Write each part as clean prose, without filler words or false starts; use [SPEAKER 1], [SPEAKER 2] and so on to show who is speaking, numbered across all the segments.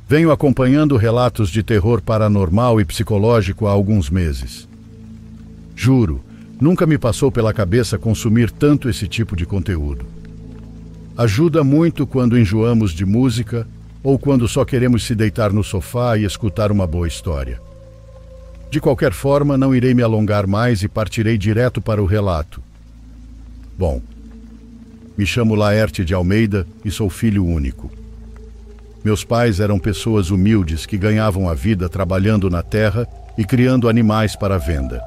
[SPEAKER 1] Venho acompanhando relatos de terror paranormal e psicológico há alguns meses. Juro, nunca me passou pela cabeça consumir tanto esse tipo de conteúdo. Ajuda muito quando enjoamos de música ou quando só queremos se deitar no sofá e escutar uma boa história. De qualquer forma, não irei me alongar mais e partirei direto para o relato. Bom, me chamo Laerte de Almeida e sou filho único. Meus pais eram pessoas humildes que ganhavam a vida trabalhando na terra e criando animais para venda.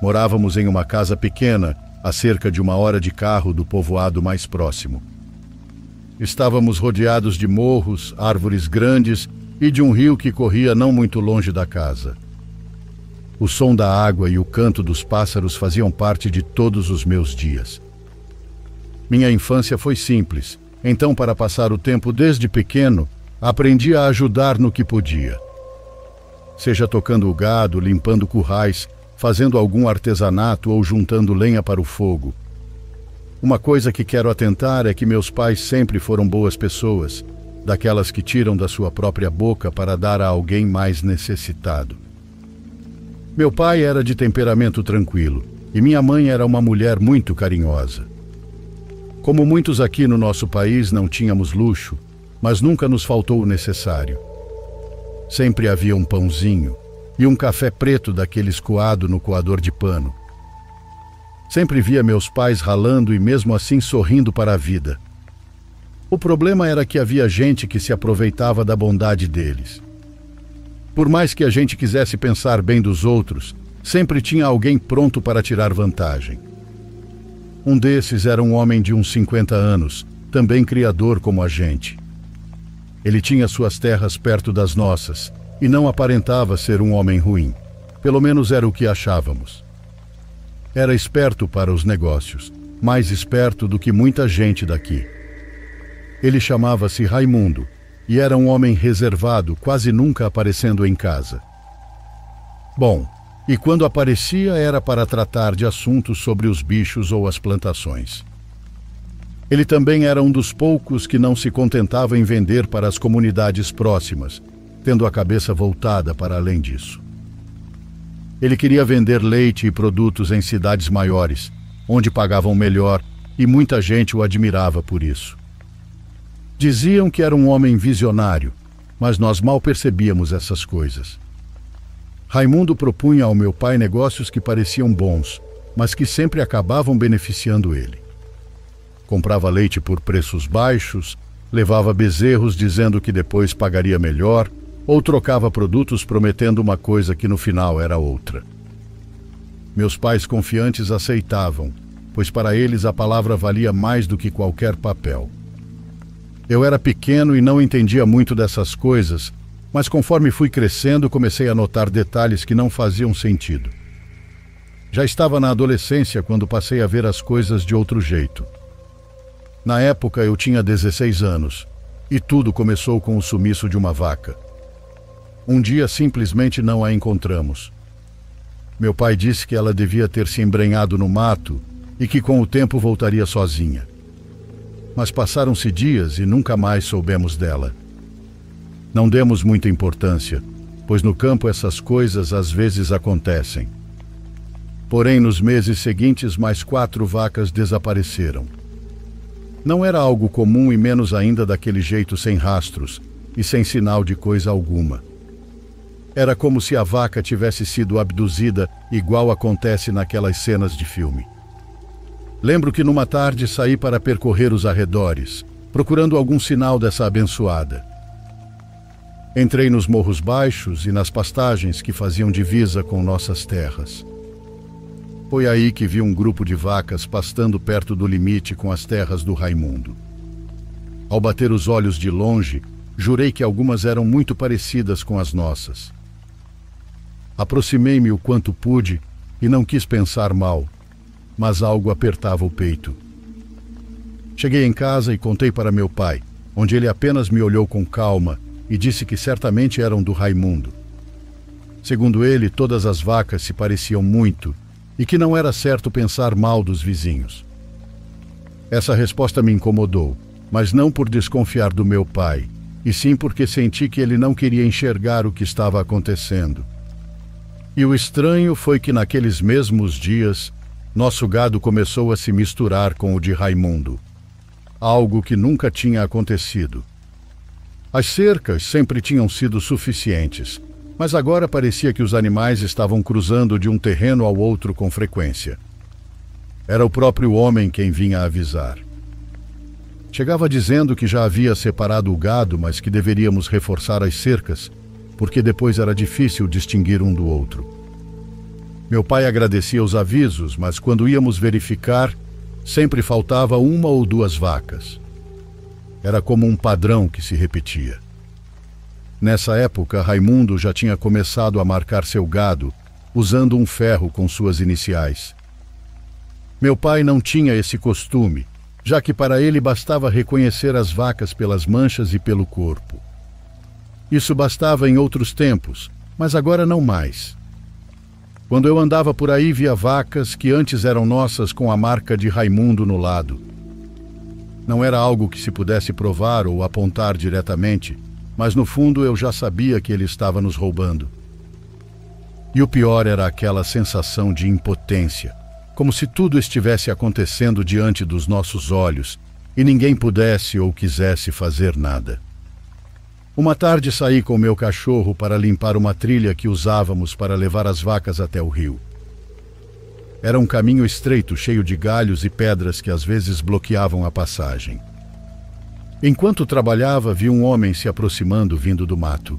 [SPEAKER 1] Morávamos em uma casa pequena, a cerca de 1 hora de carro do povoado mais próximo. Estávamos rodeados de morros, árvores grandes e de um rio que corria não muito longe da casa. O som da água e o canto dos pássaros faziam parte de todos os meus dias. Minha infância foi simples, então, para passar o tempo desde pequeno, aprendi a ajudar no que podia. Seja tocando o gado, limpando currais, fazendo algum artesanato ou juntando lenha para o fogo. Uma coisa que quero atentar é que meus pais sempre foram boas pessoas, daquelas que tiram da sua própria boca para dar a alguém mais necessitado. Meu pai era de temperamento tranquilo e minha mãe era uma mulher muito carinhosa. Como muitos aqui no nosso país, não tínhamos luxo, mas nunca nos faltou o necessário. Sempre havia um pãozinho e um café preto daqueles coado no coador de pano. Sempre via meus pais ralando e mesmo assim sorrindo para a vida. O problema era que havia gente que se aproveitava da bondade deles. Por mais que a gente quisesse pensar bem dos outros, sempre tinha alguém pronto para tirar vantagem. Um desses era um homem de uns 50 anos, também criador como a gente. Ele tinha suas terras perto das nossas e não aparentava ser um homem ruim. Pelo menos era o que achávamos. Era esperto para os negócios, mais esperto do que muita gente daqui. Ele chamava-se Raimundo e era um homem reservado, quase nunca aparecendo em casa. Bom, e quando aparecia era para tratar de assuntos sobre os bichos ou as plantações. Ele também era um dos poucos que não se contentava em vender para as comunidades próximas, tendo a cabeça voltada para além disso. Ele queria vender leite e produtos em cidades maiores, onde pagavam melhor e muita gente o admirava por isso. Diziam que era um homem visionário, mas nós mal percebíamos essas coisas. Raimundo propunha ao meu pai negócios que pareciam bons, mas que sempre acabavam beneficiando ele. Comprava leite por preços baixos, levava bezerros dizendo que depois pagaria melhor, ou trocava produtos prometendo uma coisa que no final era outra. Meus pais confiantes aceitavam, pois para eles a palavra valia mais do que qualquer papel. Eu era pequeno e não entendia muito dessas coisas, mas conforme fui crescendo comecei a notar detalhes que não faziam sentido. Já estava na adolescência quando passei a ver as coisas de outro jeito. Na época eu tinha 16 anos e tudo começou com o sumiço de uma vaca. Um dia simplesmente não a encontramos. Meu pai disse que ela devia ter se embrenhado no mato e que com o tempo voltaria sozinha. Mas passaram-se dias e nunca mais soubemos dela. Não demos muita importância, pois no campo essas coisas às vezes acontecem. Porém, nos meses seguintes, mais 4 vacas desapareceram. Não era algo comum e menos ainda daquele jeito sem rastros e sem sinal de coisa alguma. Era como se a vaca tivesse sido abduzida, igual acontece naquelas cenas de filme. Lembro que numa tarde saí para percorrer os arredores, procurando algum sinal dessa abençoada. Entrei nos morros baixos e nas pastagens que faziam divisa com nossas terras. Foi aí que vi um grupo de vacas pastando perto do limite com as terras do Raimundo. Ao bater os olhos de longe, jurei que algumas eram muito parecidas com as nossas. Aproximei-me o quanto pude e não quis pensar mal, mas algo apertava o peito. Cheguei em casa e contei para meu pai, onde ele apenas me olhou com calma e disse que certamente eram do Raimundo. Segundo ele, todas as vacas se pareciam muito e que não era certo pensar mal dos vizinhos. Essa resposta me incomodou, mas não por desconfiar do meu pai, e sim porque senti que ele não queria enxergar o que estava acontecendo. E o estranho foi que naqueles mesmos dias, nosso gado começou a se misturar com o de Raimundo, algo que nunca tinha acontecido. As cercas sempre tinham sido suficientes, mas agora parecia que os animais estavam cruzando de um terreno ao outro com frequência. Era o próprio homem quem vinha avisar. Chegava dizendo que já havia separado o gado, mas que deveríamos reforçar as cercas, porque depois era difícil distinguir um do outro. Meu pai agradecia os avisos, mas quando íamos verificar, sempre faltava uma ou duas vacas. Era como um padrão que se repetia. Nessa época, Raimundo já tinha começado a marcar seu gado, usando um ferro com suas iniciais. Meu pai não tinha esse costume, já que para ele bastava reconhecer as vacas pelas manchas e pelo corpo. Isso bastava em outros tempos, mas agora não mais. Quando eu andava por aí, via vacas que antes eram nossas com a marca de Raimundo no lado. Não era algo que se pudesse provar ou apontar diretamente, mas no fundo eu já sabia que ele estava nos roubando. E o pior era aquela sensação de impotência, como se tudo estivesse acontecendo diante dos nossos olhos e ninguém pudesse ou quisesse fazer nada. Uma tarde saí com meu cachorro para limpar uma trilha que usávamos para levar as vacas até o rio. Era um caminho estreito, cheio de galhos e pedras que às vezes bloqueavam a passagem. Enquanto trabalhava, vi um homem se aproximando vindo do mato.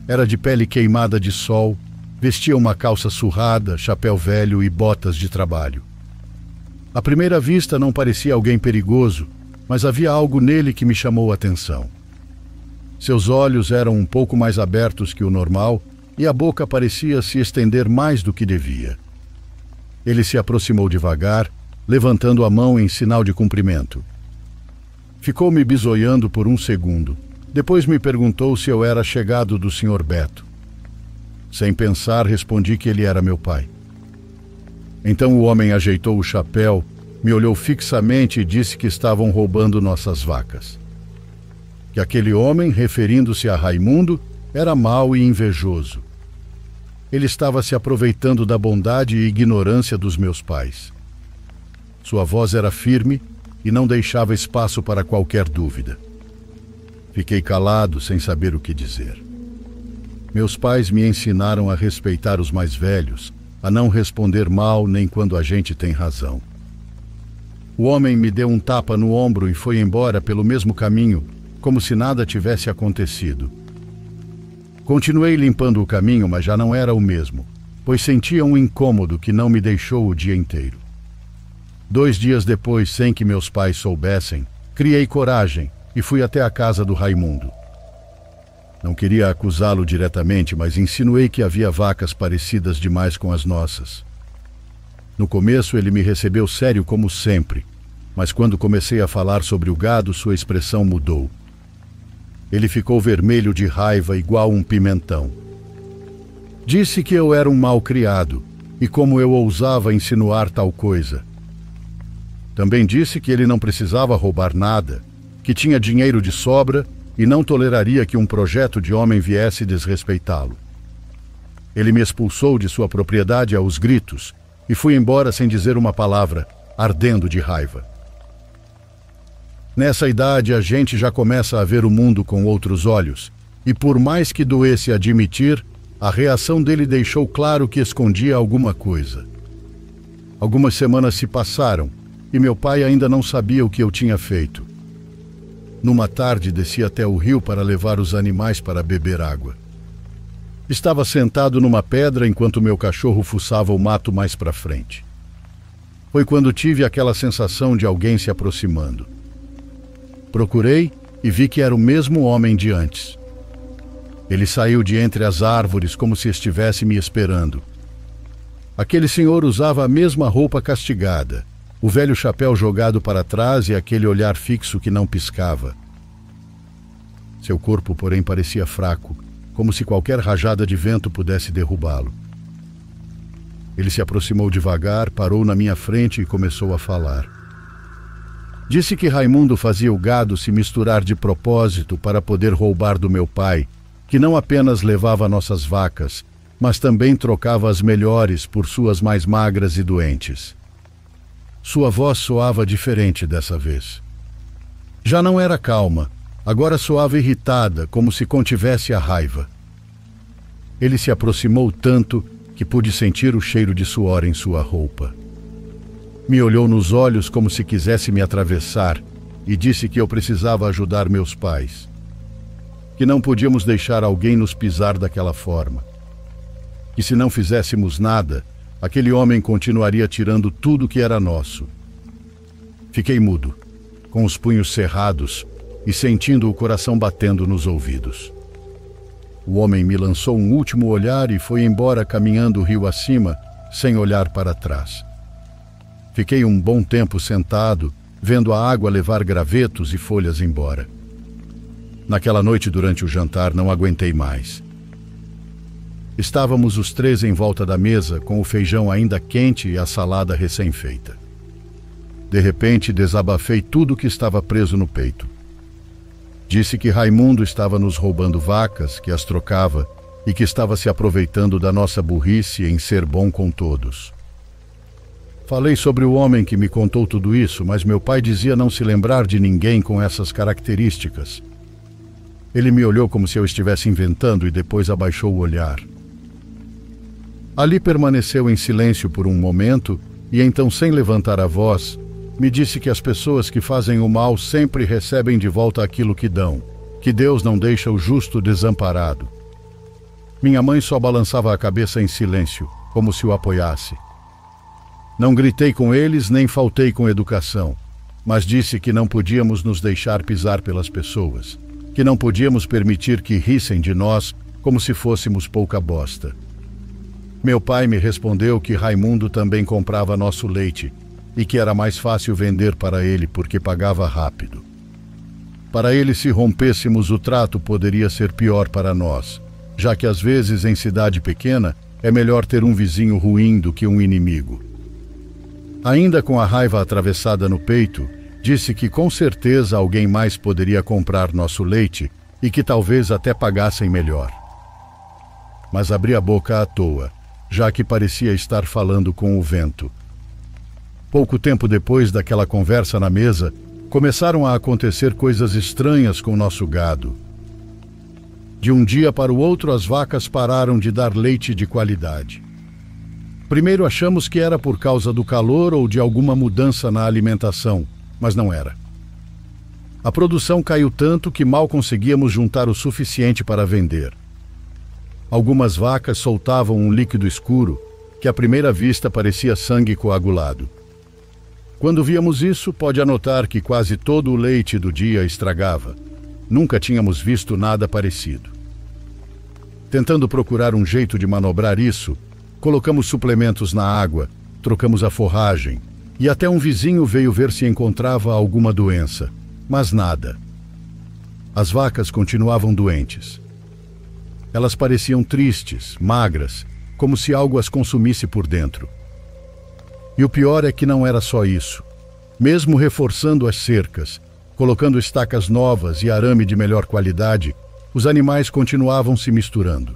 [SPEAKER 1] Era de pele queimada de sol, vestia uma calça surrada, chapéu velho e botas de trabalho. À primeira vista não parecia alguém perigoso, mas havia algo nele que me chamou a atenção. Seus olhos eram um pouco mais abertos que o normal e a boca parecia se estender mais do que devia. Ele se aproximou devagar, levantando a mão em sinal de cumprimento. Ficou me bisoiando por um segundo. Depois me perguntou se eu era chegado do Sr. Beto. Sem pensar, respondi que ele era meu pai. Então o homem ajeitou o chapéu, me olhou fixamente e disse que estavam roubando nossas vacas. Que aquele homem, referindo-se a Raimundo, era mau e invejoso. Ele estava se aproveitando da bondade e ignorância dos meus pais. Sua voz era firme e não deixava espaço para qualquer dúvida. Fiquei calado, sem saber o que dizer. Meus pais me ensinaram a respeitar os mais velhos, a não responder mal nem quando a gente tem razão. O homem me deu um tapa no ombro e foi embora pelo mesmo caminho, como se nada tivesse acontecido. Continuei limpando o caminho, mas já não era o mesmo, pois sentia um incômodo que não me deixou o dia inteiro. 2 dias depois, sem que meus pais soubessem, criei coragem e fui até a casa do Raimundo. Não queria acusá-lo diretamente, mas insinuei que havia vacas parecidas demais com as nossas. No começo ele me recebeu sério como sempre, mas quando comecei a falar sobre o gado, sua expressão mudou. Ele ficou vermelho de raiva, igual um pimentão. Disse que eu era um mal-criado, e como eu ousava insinuar tal coisa. Também disse que ele não precisava roubar nada, que tinha dinheiro de sobra e não toleraria que um projeto de homem viesse desrespeitá-lo. Ele me expulsou de sua propriedade aos gritos e fui embora sem dizer uma palavra, ardendo de raiva. Nessa idade, a gente já começa a ver o mundo com outros olhos, e por mais que doesse admitir, a reação dele deixou claro que escondia alguma coisa. Algumas semanas se passaram, e meu pai ainda não sabia o que eu tinha feito. Numa tarde, desci até o rio para levar os animais para beber água. Estava sentado numa pedra enquanto meu cachorro fuçava o mato mais para frente. Foi quando tive aquela sensação de alguém se aproximando. Procurei e vi que era o mesmo homem de antes. Ele saiu de entre as árvores como se estivesse me esperando. Aquele senhor usava a mesma roupa castigada, o velho chapéu jogado para trás e aquele olhar fixo que não piscava. Seu corpo, porém, parecia fraco, como se qualquer rajada de vento pudesse derrubá-lo. Ele se aproximou devagar, parou na minha frente e começou a falar. Disse que Raimundo fazia o gado se misturar de propósito para poder roubar do meu pai, que não apenas levava nossas vacas, mas também trocava as melhores por suas mais magras e doentes. Sua voz soava diferente dessa vez. Já não era calma, agora soava irritada, como se contivesse a raiva. Ele se aproximou tanto que pude sentir o cheiro de suor em sua roupa. Me olhou nos olhos como se quisesse me atravessar e disse que eu precisava ajudar meus pais. Que não podíamos deixar alguém nos pisar daquela forma. Que se não fizéssemos nada, aquele homem continuaria tirando tudo que era nosso. Fiquei mudo, com os punhos cerrados e sentindo o coração batendo nos ouvidos. O homem me lançou um último olhar e foi embora caminhando o rio acima, sem olhar para trás. Fiquei um bom tempo sentado, vendo a água levar gravetos e folhas embora. Naquela noite, durante o jantar, não aguentei mais. Estávamos os três em volta da mesa, com o feijão ainda quente e a salada recém-feita. De repente, desabafei tudo que estava preso no peito. Disse que Raimundo estava nos roubando vacas, que as trocava e que estava se aproveitando da nossa burrice em ser bom com todos. Falei sobre o homem que me contou tudo isso, mas meu pai dizia não se lembrar de ninguém com essas características. Ele me olhou como se eu estivesse inventando e depois abaixou o olhar. Ali permaneceu em silêncio por um momento e então, sem levantar a voz, me disse que as pessoas que fazem o mal sempre recebem de volta aquilo que dão, que Deus não deixa o justo desamparado. Minha mãe só balançava a cabeça em silêncio, como se o apoiasse. Não gritei com eles nem faltei com educação, mas disse que não podíamos nos deixar pisar pelas pessoas, que não podíamos permitir que rissem de nós como se fôssemos pouca bosta. Meu pai me respondeu que Raimundo também comprava nosso leite e que era mais fácil vender para ele porque pagava rápido. Para ele, se rompêssemos o trato, poderia ser pior para nós, já que às vezes em cidade pequena é melhor ter um vizinho ruim do que um inimigo. Ainda com a raiva atravessada no peito, disse que com certeza alguém mais poderia comprar nosso leite e que talvez até pagassem melhor. Mas abri a boca à toa, já que parecia estar falando com o vento. Pouco tempo depois daquela conversa na mesa, começaram a acontecer coisas estranhas com nosso gado. De um dia para o outro, as vacas pararam de dar leite de qualidade. Primeiro achamos que era por causa do calor ou de alguma mudança na alimentação, mas não era. A produção caiu tanto que mal conseguíamos juntar o suficiente para vender. Algumas vacas soltavam um líquido escuro que à primeira vista parecia sangue coagulado. Quando víamos isso, pode anotar que quase todo o leite do dia estragava. Nunca tínhamos visto nada parecido. Tentando procurar um jeito de manobrar isso, colocamos suplementos na água, trocamos a forragem e até um vizinho veio ver se encontrava alguma doença, mas nada. As vacas continuavam doentes. Elas pareciam tristes, magras, como se algo as consumisse por dentro. E o pior é que não era só isso. Mesmo reforçando as cercas, colocando estacas novas e arame de melhor qualidade, os animais continuavam se misturando.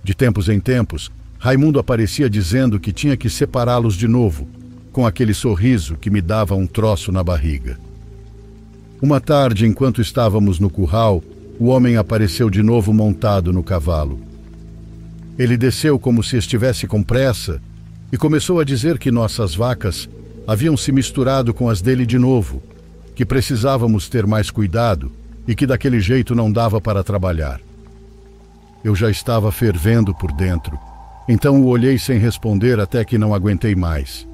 [SPEAKER 1] De tempos em tempos, Raimundo aparecia dizendo que tinha que separá-los de novo, com aquele sorriso que me dava um troço na barriga. Uma tarde, enquanto estávamos no curral, o homem apareceu de novo montado no cavalo. Ele desceu como se estivesse com pressa e começou a dizer que nossas vacas haviam se misturado com as dele de novo, que precisávamos ter mais cuidado e que daquele jeito não dava para trabalhar. Eu já estava fervendo por dentro, então o olhei sem responder até que não aguentei mais.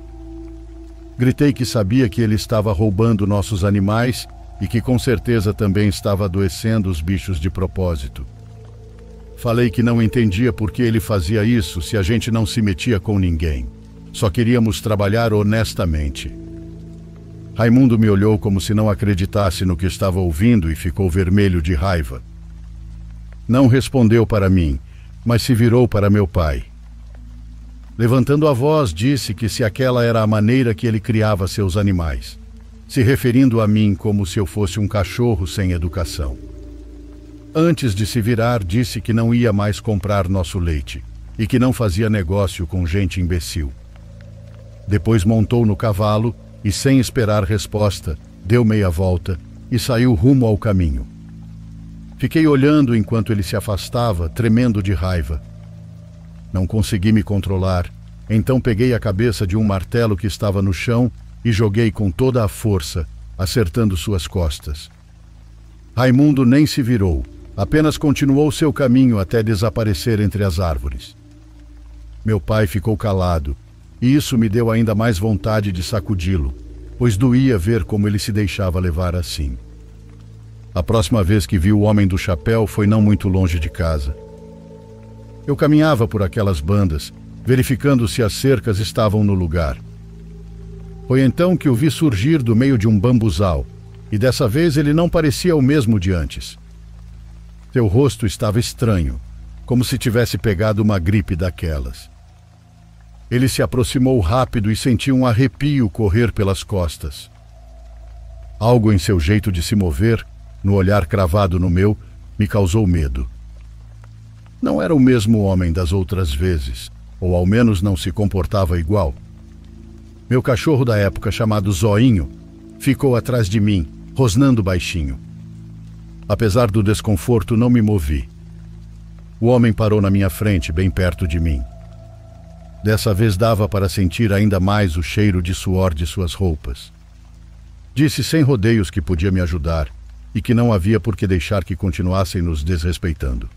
[SPEAKER 1] Gritei que sabia que ele estava roubando nossos animais e que com certeza também estava adoecendo os bichos de propósito. Falei que não entendia por que ele fazia isso se a gente não se metia com ninguém. Só queríamos trabalhar honestamente. Raimundo me olhou como se não acreditasse no que estava ouvindo e ficou vermelho de raiva. Não respondeu para mim, mas se virou para meu pai. Levantando a voz, disse que se aquela era a maneira que ele criava seus animais. se referindo a mim como se eu fosse um cachorro sem educação. Antes de se virar, disse que não ia mais comprar nosso leite e que não fazia negócio com gente imbecil. Depois montou no cavalo e, sem esperar resposta, deu meia volta e saiu rumo ao caminho. Fiquei olhando enquanto ele se afastava, tremendo de raiva. Não consegui me controlar, então peguei a cabeça de um martelo que estava no chão e joguei com toda a força, acertando suas costas. Raimundo nem se virou, apenas continuou seu caminho até desaparecer entre as árvores. Meu pai ficou calado, e isso me deu ainda mais vontade de sacudi-lo, pois doía ver como ele se deixava levar assim. A próxima vez que vi o homem do chapéu foi não muito longe de casa. Eu caminhava por aquelas bandas, verificando se as cercas estavam no lugar. Foi então que o vi surgir do meio de um bambuzal, e dessa vez ele não parecia o mesmo de antes. Seu rosto estava estranho, como se tivesse pegado uma gripe daquelas. Ele se aproximou rápido e senti um arrepio correr pelas costas. Algo em seu jeito de se mover, no olhar cravado no meu, me causou medo. Não era o mesmo homem das outras vezes, ou ao menos não se comportava igual. Meu cachorro da época, chamado Zoinho, ficou atrás de mim, rosnando baixinho. Apesar do desconforto, não me movi. O homem parou na minha frente, bem perto de mim. Dessa vez dava para sentir ainda mais o cheiro de suor de suas roupas. Disse sem rodeios que podia me ajudar e que não havia por que deixar que continuassem nos desrespeitando.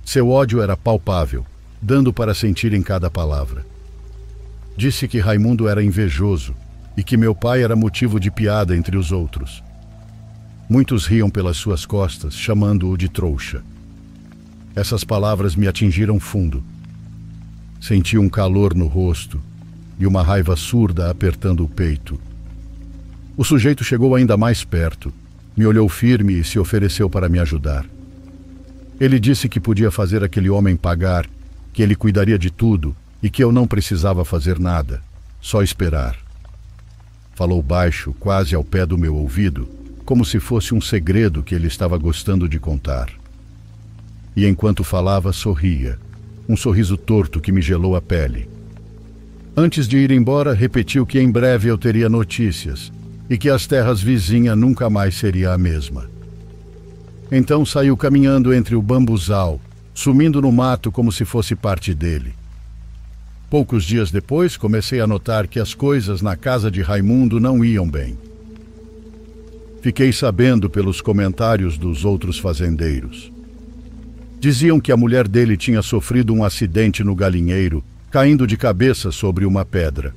[SPEAKER 1] Seu ódio era palpável, dando para sentir em cada palavra. Disse que Raimundo era invejoso e que meu pai era motivo de piada entre os outros. Muitos riam pelas suas costas, chamando-o de trouxa. Essas palavras me atingiram fundo. Senti um calor no rosto e uma raiva surda apertando o peito. O sujeito chegou ainda mais perto, me olhou firme e se ofereceu para me ajudar. Ele disse que podia fazer aquele homem pagar, que ele cuidaria de tudo e que eu não precisava fazer nada, só esperar. Falou baixo, quase ao pé do meu ouvido, como se fosse um segredo que ele estava gostando de contar. E enquanto falava, sorria, um sorriso torto que me gelou a pele. Antes de ir embora, repetiu que em breve eu teria notícias e que as terras vizinhas nunca mais seria a mesma. Então saiu caminhando entre o bambuzal, sumindo no mato como se fosse parte dele. Poucos dias depois, comecei a notar que as coisas na casa de Raimundo não iam bem. Fiquei sabendo pelos comentários dos outros fazendeiros. Diziam que a mulher dele tinha sofrido um acidente no galinheiro, caindo de cabeça sobre uma pedra.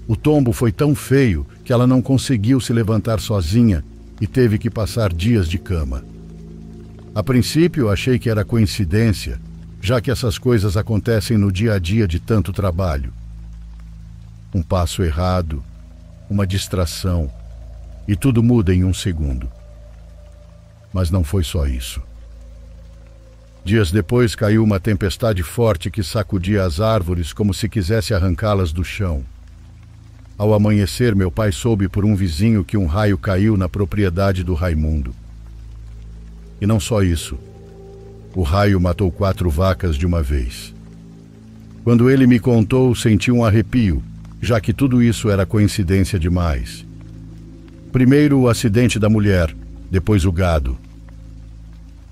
[SPEAKER 1] O tombo foi tão feio que ela não conseguiu se levantar sozinha e teve que passar dias de cama. A princípio, achei que era coincidência, já que essas coisas acontecem no dia a dia de tanto trabalho. Um passo errado, uma distração, e tudo muda em um segundo. Mas não foi só isso. Dias depois caiu uma tempestade forte que sacudia as árvores como se quisesse arrancá-las do chão. Ao amanhecer, meu pai soube por um vizinho que um raio caiu na propriedade do Raimundo. E não só isso. O raio matou 4 vacas de uma vez. Quando ele me contou, senti um arrepio, já que tudo isso era coincidência demais. Primeiro o acidente da mulher, depois o gado.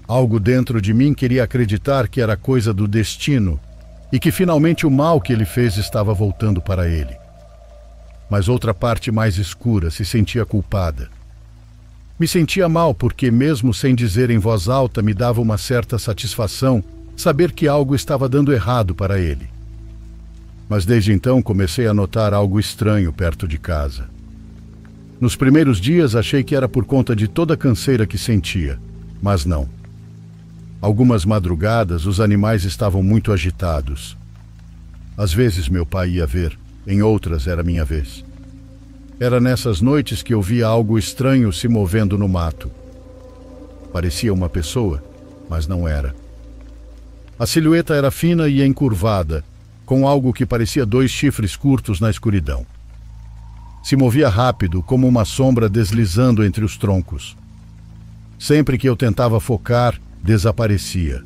[SPEAKER 1] Algo dentro de mim queria acreditar que era coisa do destino e que finalmente o mal que ele fez estava voltando para ele. Mas outra parte mais escura se sentia culpada. Me sentia mal porque, mesmo sem dizer em voz alta, me dava uma certa satisfação saber que algo estava dando errado para ele. Mas desde então comecei a notar algo estranho perto de casa. Nos primeiros dias achei que era por conta de toda a canseira que sentia, mas não. Algumas madrugadas os animais estavam muito agitados. Às vezes meu pai ia ver, em outras era minha vez. Era nessas noites que eu via algo estranho se movendo no mato. Parecia uma pessoa, mas não era. A silhueta era fina e encurvada, com algo que parecia 2 chifres curtos na escuridão. Se movia rápido, como uma sombra deslizando entre os troncos. Sempre que eu tentava focar, desaparecia.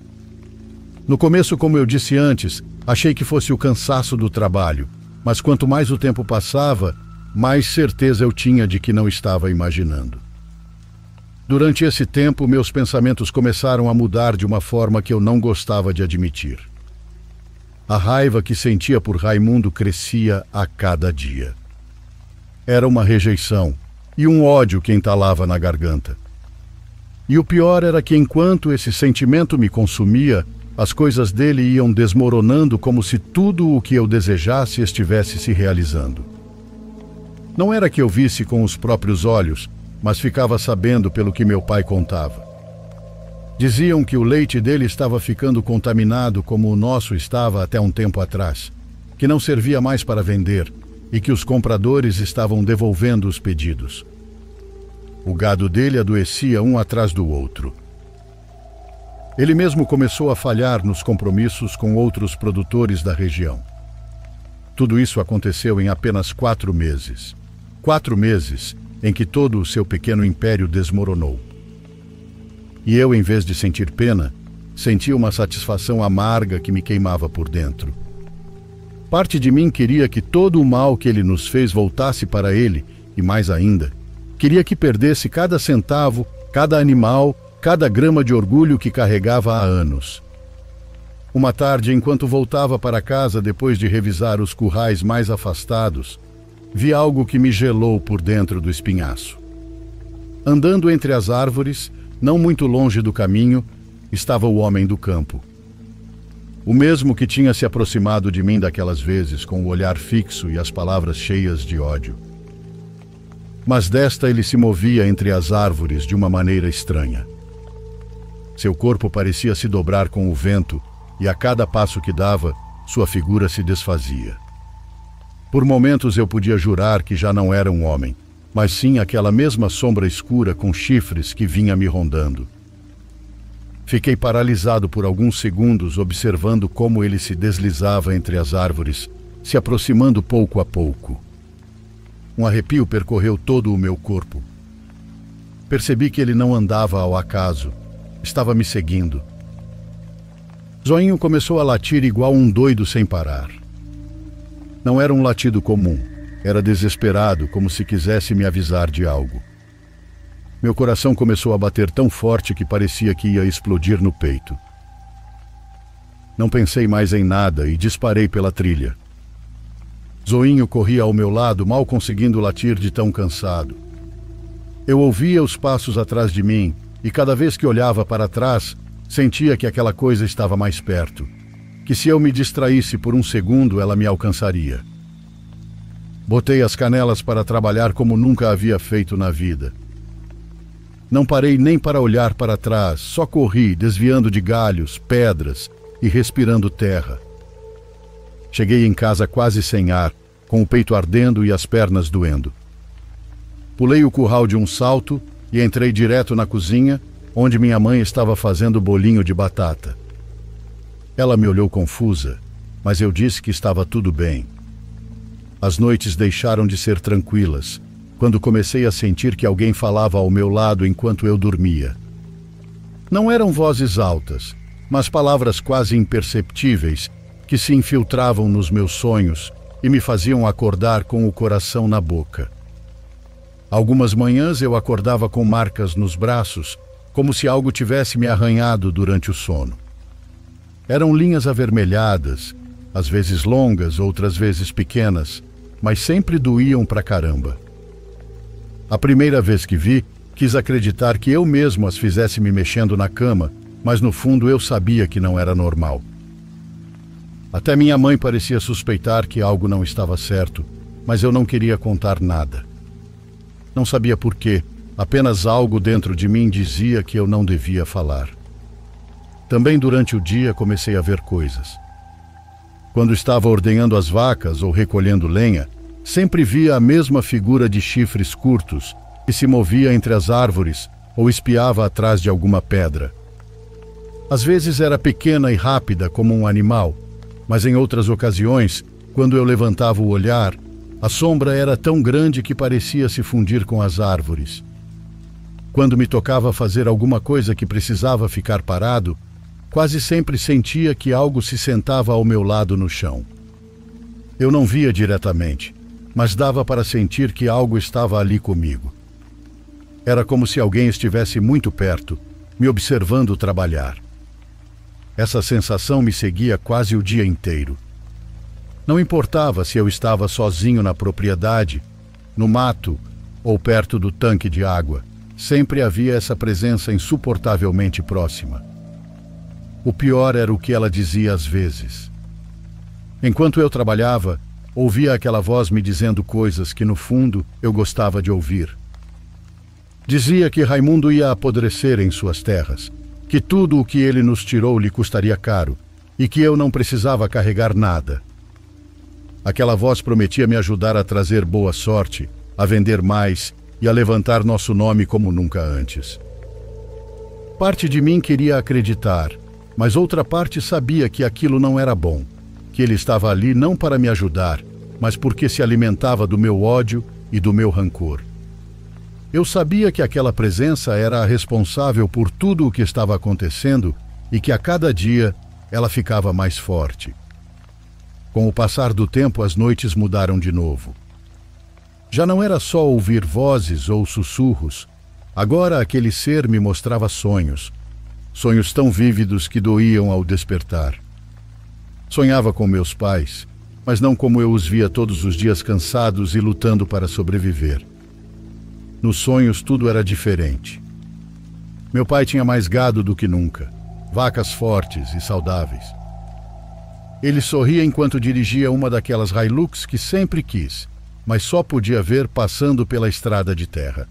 [SPEAKER 1] No começo, como eu disse antes, achei que fosse o cansaço do trabalho, mas quanto mais o tempo passava, mais certeza eu tinha de que não estava imaginando. Durante esse tempo, meus pensamentos começaram a mudar de uma forma que eu não gostava de admitir. A raiva que sentia por Raimundo crescia a cada dia. Era uma rejeição e um ódio que entalava na garganta. E o pior era que enquanto esse sentimento me consumia, as coisas dele iam desmoronando como se tudo o que eu desejasse estivesse se realizando. Não era que eu visse com os próprios olhos, mas ficava sabendo pelo que meu pai contava. Diziam que o leite dele estava ficando contaminado como o nosso estava até um tempo atrás, que não servia mais para vender e que os compradores estavam devolvendo os pedidos. O gado dele adoecia um atrás do outro. Ele mesmo começou a falhar nos compromissos com outros produtores da região. Tudo isso aconteceu em apenas 4 meses. 4 meses em que todo o seu pequeno império desmoronou. E eu, em vez de sentir pena, senti uma satisfação amarga que me queimava por dentro. Parte de mim queria que todo o mal que ele nos fez voltasse para ele, e mais ainda, queria que perdesse cada centavo, cada animal, cada grama de orgulho que carregava há anos. Uma tarde, enquanto voltava para casa depois de revisar os currais mais afastados, vi algo que me gelou por dentro do espinhaço. Andando entre as árvores, não muito longe do caminho, estava o homem do campo. O mesmo que tinha se aproximado de mim daquelas vezes, com o olhar fixo e as palavras cheias de ódio. Mas desta ele se movia entre as árvores de uma maneira estranha. Seu corpo parecia se dobrar com o vento e a cada passo que dava, sua figura se desfazia. Por momentos eu podia jurar que já não era um homem, mas sim aquela mesma sombra escura com chifres que vinha me rondando. Fiquei paralisado por alguns segundos observando como ele se deslizava entre as árvores, se aproximando pouco a pouco. Um arrepio percorreu todo o meu corpo. Percebi que ele não andava ao acaso, estava me seguindo. Zoinho começou a latir igual um doido sem parar. Não era um latido comum, era desesperado, como se quisesse me avisar de algo. Meu coração começou a bater tão forte que parecia que ia explodir no peito. Não pensei mais em nada e disparei pela trilha. Zoinho corria ao meu lado, mal conseguindo latir de tão cansado. Eu ouvia os passos atrás de mim e cada vez que olhava para trás, sentia que aquela coisa estava mais perto, que se eu me distraísse por um segundo, ela me alcançaria. Botei as canelas para trabalhar como nunca havia feito na vida. Não parei nem para olhar para trás, só corri, desviando de galhos, pedras e respirando terra. Cheguei em casa quase sem ar, com o peito ardendo e as pernas doendo. Pulei o curral de um salto e entrei direto na cozinha, onde minha mãe estava fazendo bolinho de batata. Ela me olhou confusa, mas eu disse que estava tudo bem. As noites deixaram de ser tranquilas, quando comecei a sentir que alguém falava ao meu lado enquanto eu dormia. Não eram vozes altas, mas palavras quase imperceptíveis que se infiltravam nos meus sonhos e me faziam acordar com o coração na boca. Algumas manhãs eu acordava com marcas nos braços, como se algo tivesse me arranhado durante o sono. Eram linhas avermelhadas, às vezes longas, outras vezes pequenas, mas sempre doíam pra caramba. A primeira vez que vi, quis acreditar que eu mesmo as fizesse me mexendo na cama, mas no fundo eu sabia que não era normal. Até minha mãe parecia suspeitar que algo não estava certo, mas eu não queria contar nada. Não sabia por quê, apenas algo dentro de mim dizia que eu não devia falar. Também durante o dia comecei a ver coisas. Quando estava ordenhando as vacas ou recolhendo lenha, sempre via a mesma figura de chifres curtos que se movia entre as árvores ou espiava atrás de alguma pedra. Às vezes era pequena e rápida como um animal, mas em outras ocasiões, quando eu levantava o olhar, A sombra era tão grande que parecia se fundir com as árvores. Quando me tocava fazer alguma coisa que precisava ficar parado, quase sempre sentia que algo se sentava ao meu lado no chão. Eu não via diretamente, mas dava para sentir que algo estava ali comigo. Era como se alguém estivesse muito perto, me observando trabalhar. Essa sensação me seguia quase o dia inteiro. Não importava se eu estava sozinho na propriedade, no mato ou perto do tanque de água, sempre havia essa presença insuportavelmente próxima. O pior era o que ela dizia às vezes. Enquanto eu trabalhava, ouvia aquela voz me dizendo coisas que, no fundo, eu gostava de ouvir. Dizia que Raimundo ia apodrecer em suas terras, que tudo o que ele nos tirou lhe custaria caro e que eu não precisava carregar nada. Aquela voz prometia me ajudar a trazer boa sorte, a vender mais e a levantar nosso nome como nunca antes. Parte de mim queria acreditar, mas outra parte sabia que aquilo não era bom, que ele estava ali não para me ajudar, mas porque se alimentava do meu ódio e do meu rancor. Eu sabia que aquela presença era a responsável por tudo o que estava acontecendo e que a cada dia ela ficava mais forte. Com o passar do tempo, as noites mudaram de novo. Já não era só ouvir vozes ou sussurros. Agora aquele ser me mostrava sonhos. Sonhos tão vívidos que doíam ao despertar. Sonhava com meus pais, mas não como eu os via todos os dias cansados e lutando para sobreviver. Nos sonhos tudo era diferente. Meu pai tinha mais gado do que nunca, vacas fortes e saudáveis. Ele sorria enquanto dirigia uma daquelas Hilux que sempre quis, mas só podia ver passando pela estrada de terra.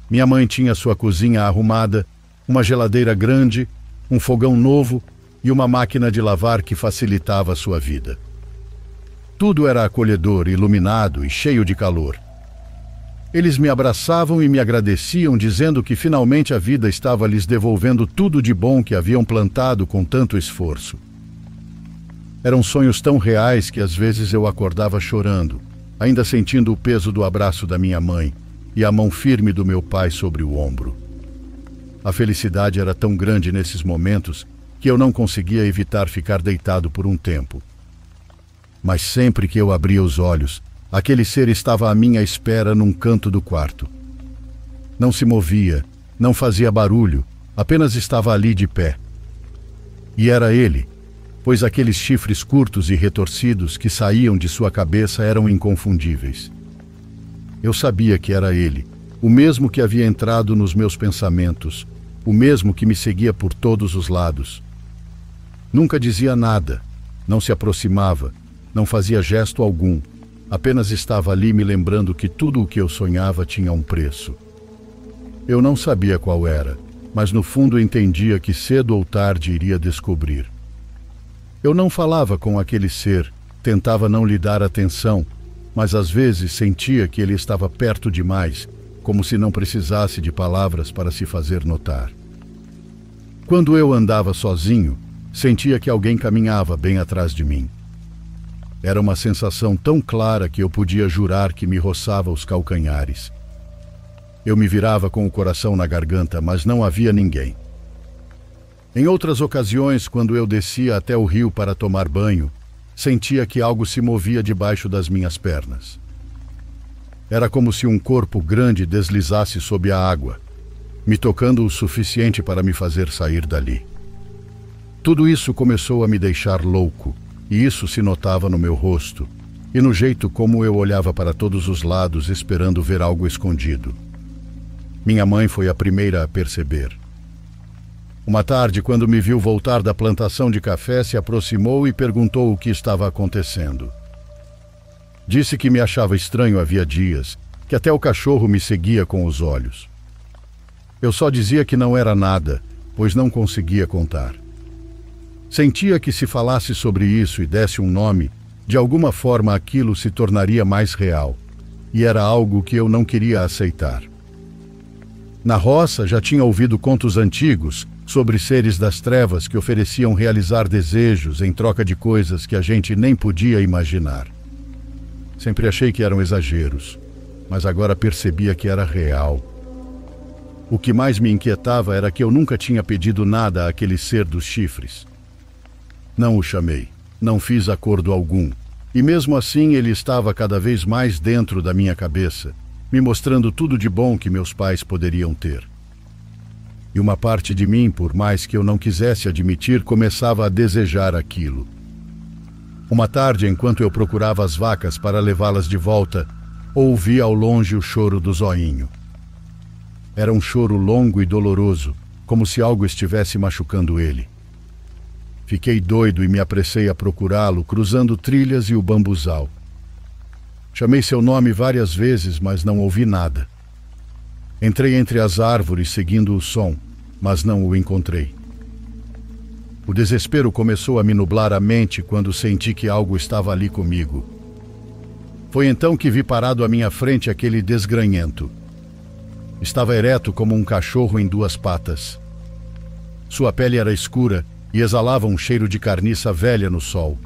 [SPEAKER 1] Minha mãe tinha sua cozinha arrumada, uma geladeira grande, um fogão novo e uma máquina de lavar que facilitava a sua vida. Tudo era acolhedor, iluminado e cheio de calor. Eles me abraçavam e me agradeciam, dizendo que finalmente a vida estava lhes devolvendo tudo de bom que haviam plantado com tanto esforço. Eram sonhos tão reais que às vezes eu acordava chorando, ainda sentindo o peso do abraço da minha mãe e a mão firme do meu pai sobre o ombro. A felicidade era tão grande nesses momentos que eu não conseguia evitar ficar deitado por um tempo. Mas sempre que eu abria os olhos, aquele ser estava à minha espera num canto do quarto. Não se movia, não fazia barulho, apenas estava ali de pé. E era ele, pois aqueles chifres curtos e retorcidos que saíam de sua cabeça eram inconfundíveis. Eu sabia que era ele, o mesmo que havia entrado nos meus pensamentos, o mesmo que me seguia por todos os lados. Nunca dizia nada, não se aproximava, não fazia gesto algum, apenas estava ali me lembrando que tudo o que eu sonhava tinha um preço. Eu não sabia qual era, mas no fundo entendia que cedo ou tarde iria descobrir. Eu não falava com aquele ser, tentava não lhe dar atenção, mas às vezes sentia que ele estava perto demais, como se não precisasse de palavras para se fazer notar. Quando eu andava sozinho, sentia que alguém caminhava bem atrás de mim. Era uma sensação tão clara que eu podia jurar que me roçava os calcanhares. Eu me virava com o coração na garganta, mas não havia ninguém. Em outras ocasiões, quando eu descia até o rio para tomar banho, sentia que algo se movia debaixo das minhas pernas. Era como se um corpo grande deslizasse sob a água, me tocando o suficiente para me fazer sair dali. Tudo isso começou a me deixar louco, e isso se notava no meu rosto e no jeito como eu olhava para todos os lados esperando ver algo escondido. Minha mãe foi a primeira a perceber. Uma tarde, quando me viu voltar da plantação de café, se aproximou e perguntou o que estava acontecendo. Disse que me achava estranho havia dias, que até o cachorro me seguia com os olhos. Eu só dizia que não era nada, pois não conseguia contar. Sentia que se falasse sobre isso e desse um nome, de alguma forma aquilo se tornaria mais real, e era algo que eu não queria aceitar. Na roça já tinha ouvido contos antigos sobre seres das trevas que ofereciam realizar desejos em troca de coisas que a gente nem podia imaginar. Sempre achei que eram exageros, mas agora percebia que era real. O que mais me inquietava era que eu nunca tinha pedido nada àquele ser dos chifres. Não o chamei, não fiz acordo algum, e mesmo assim ele estava cada vez mais dentro da minha cabeça, me mostrando tudo de bom que meus pais poderiam ter. E uma parte de mim, por mais que eu não quisesse admitir, começava a desejar aquilo. Uma tarde, enquanto eu procurava as vacas para levá-las de volta, ouvi ao longe o choro do Zoinho. Era um choro longo e doloroso, como se algo estivesse machucando ele. Fiquei doido e me apressei a procurá-lo, cruzando trilhas e o bambuzal. Chamei seu nome várias vezes, mas não ouvi nada. Entrei entre as árvores seguindo o som, mas não o encontrei. O desespero começou a me nublar a mente quando senti que algo estava ali comigo. Foi então que vi parado à minha frente aquele desgranhento. Estava ereto como um cachorro em duas patas. Sua pele era escura e exalava um cheiro de carniça velha no sol.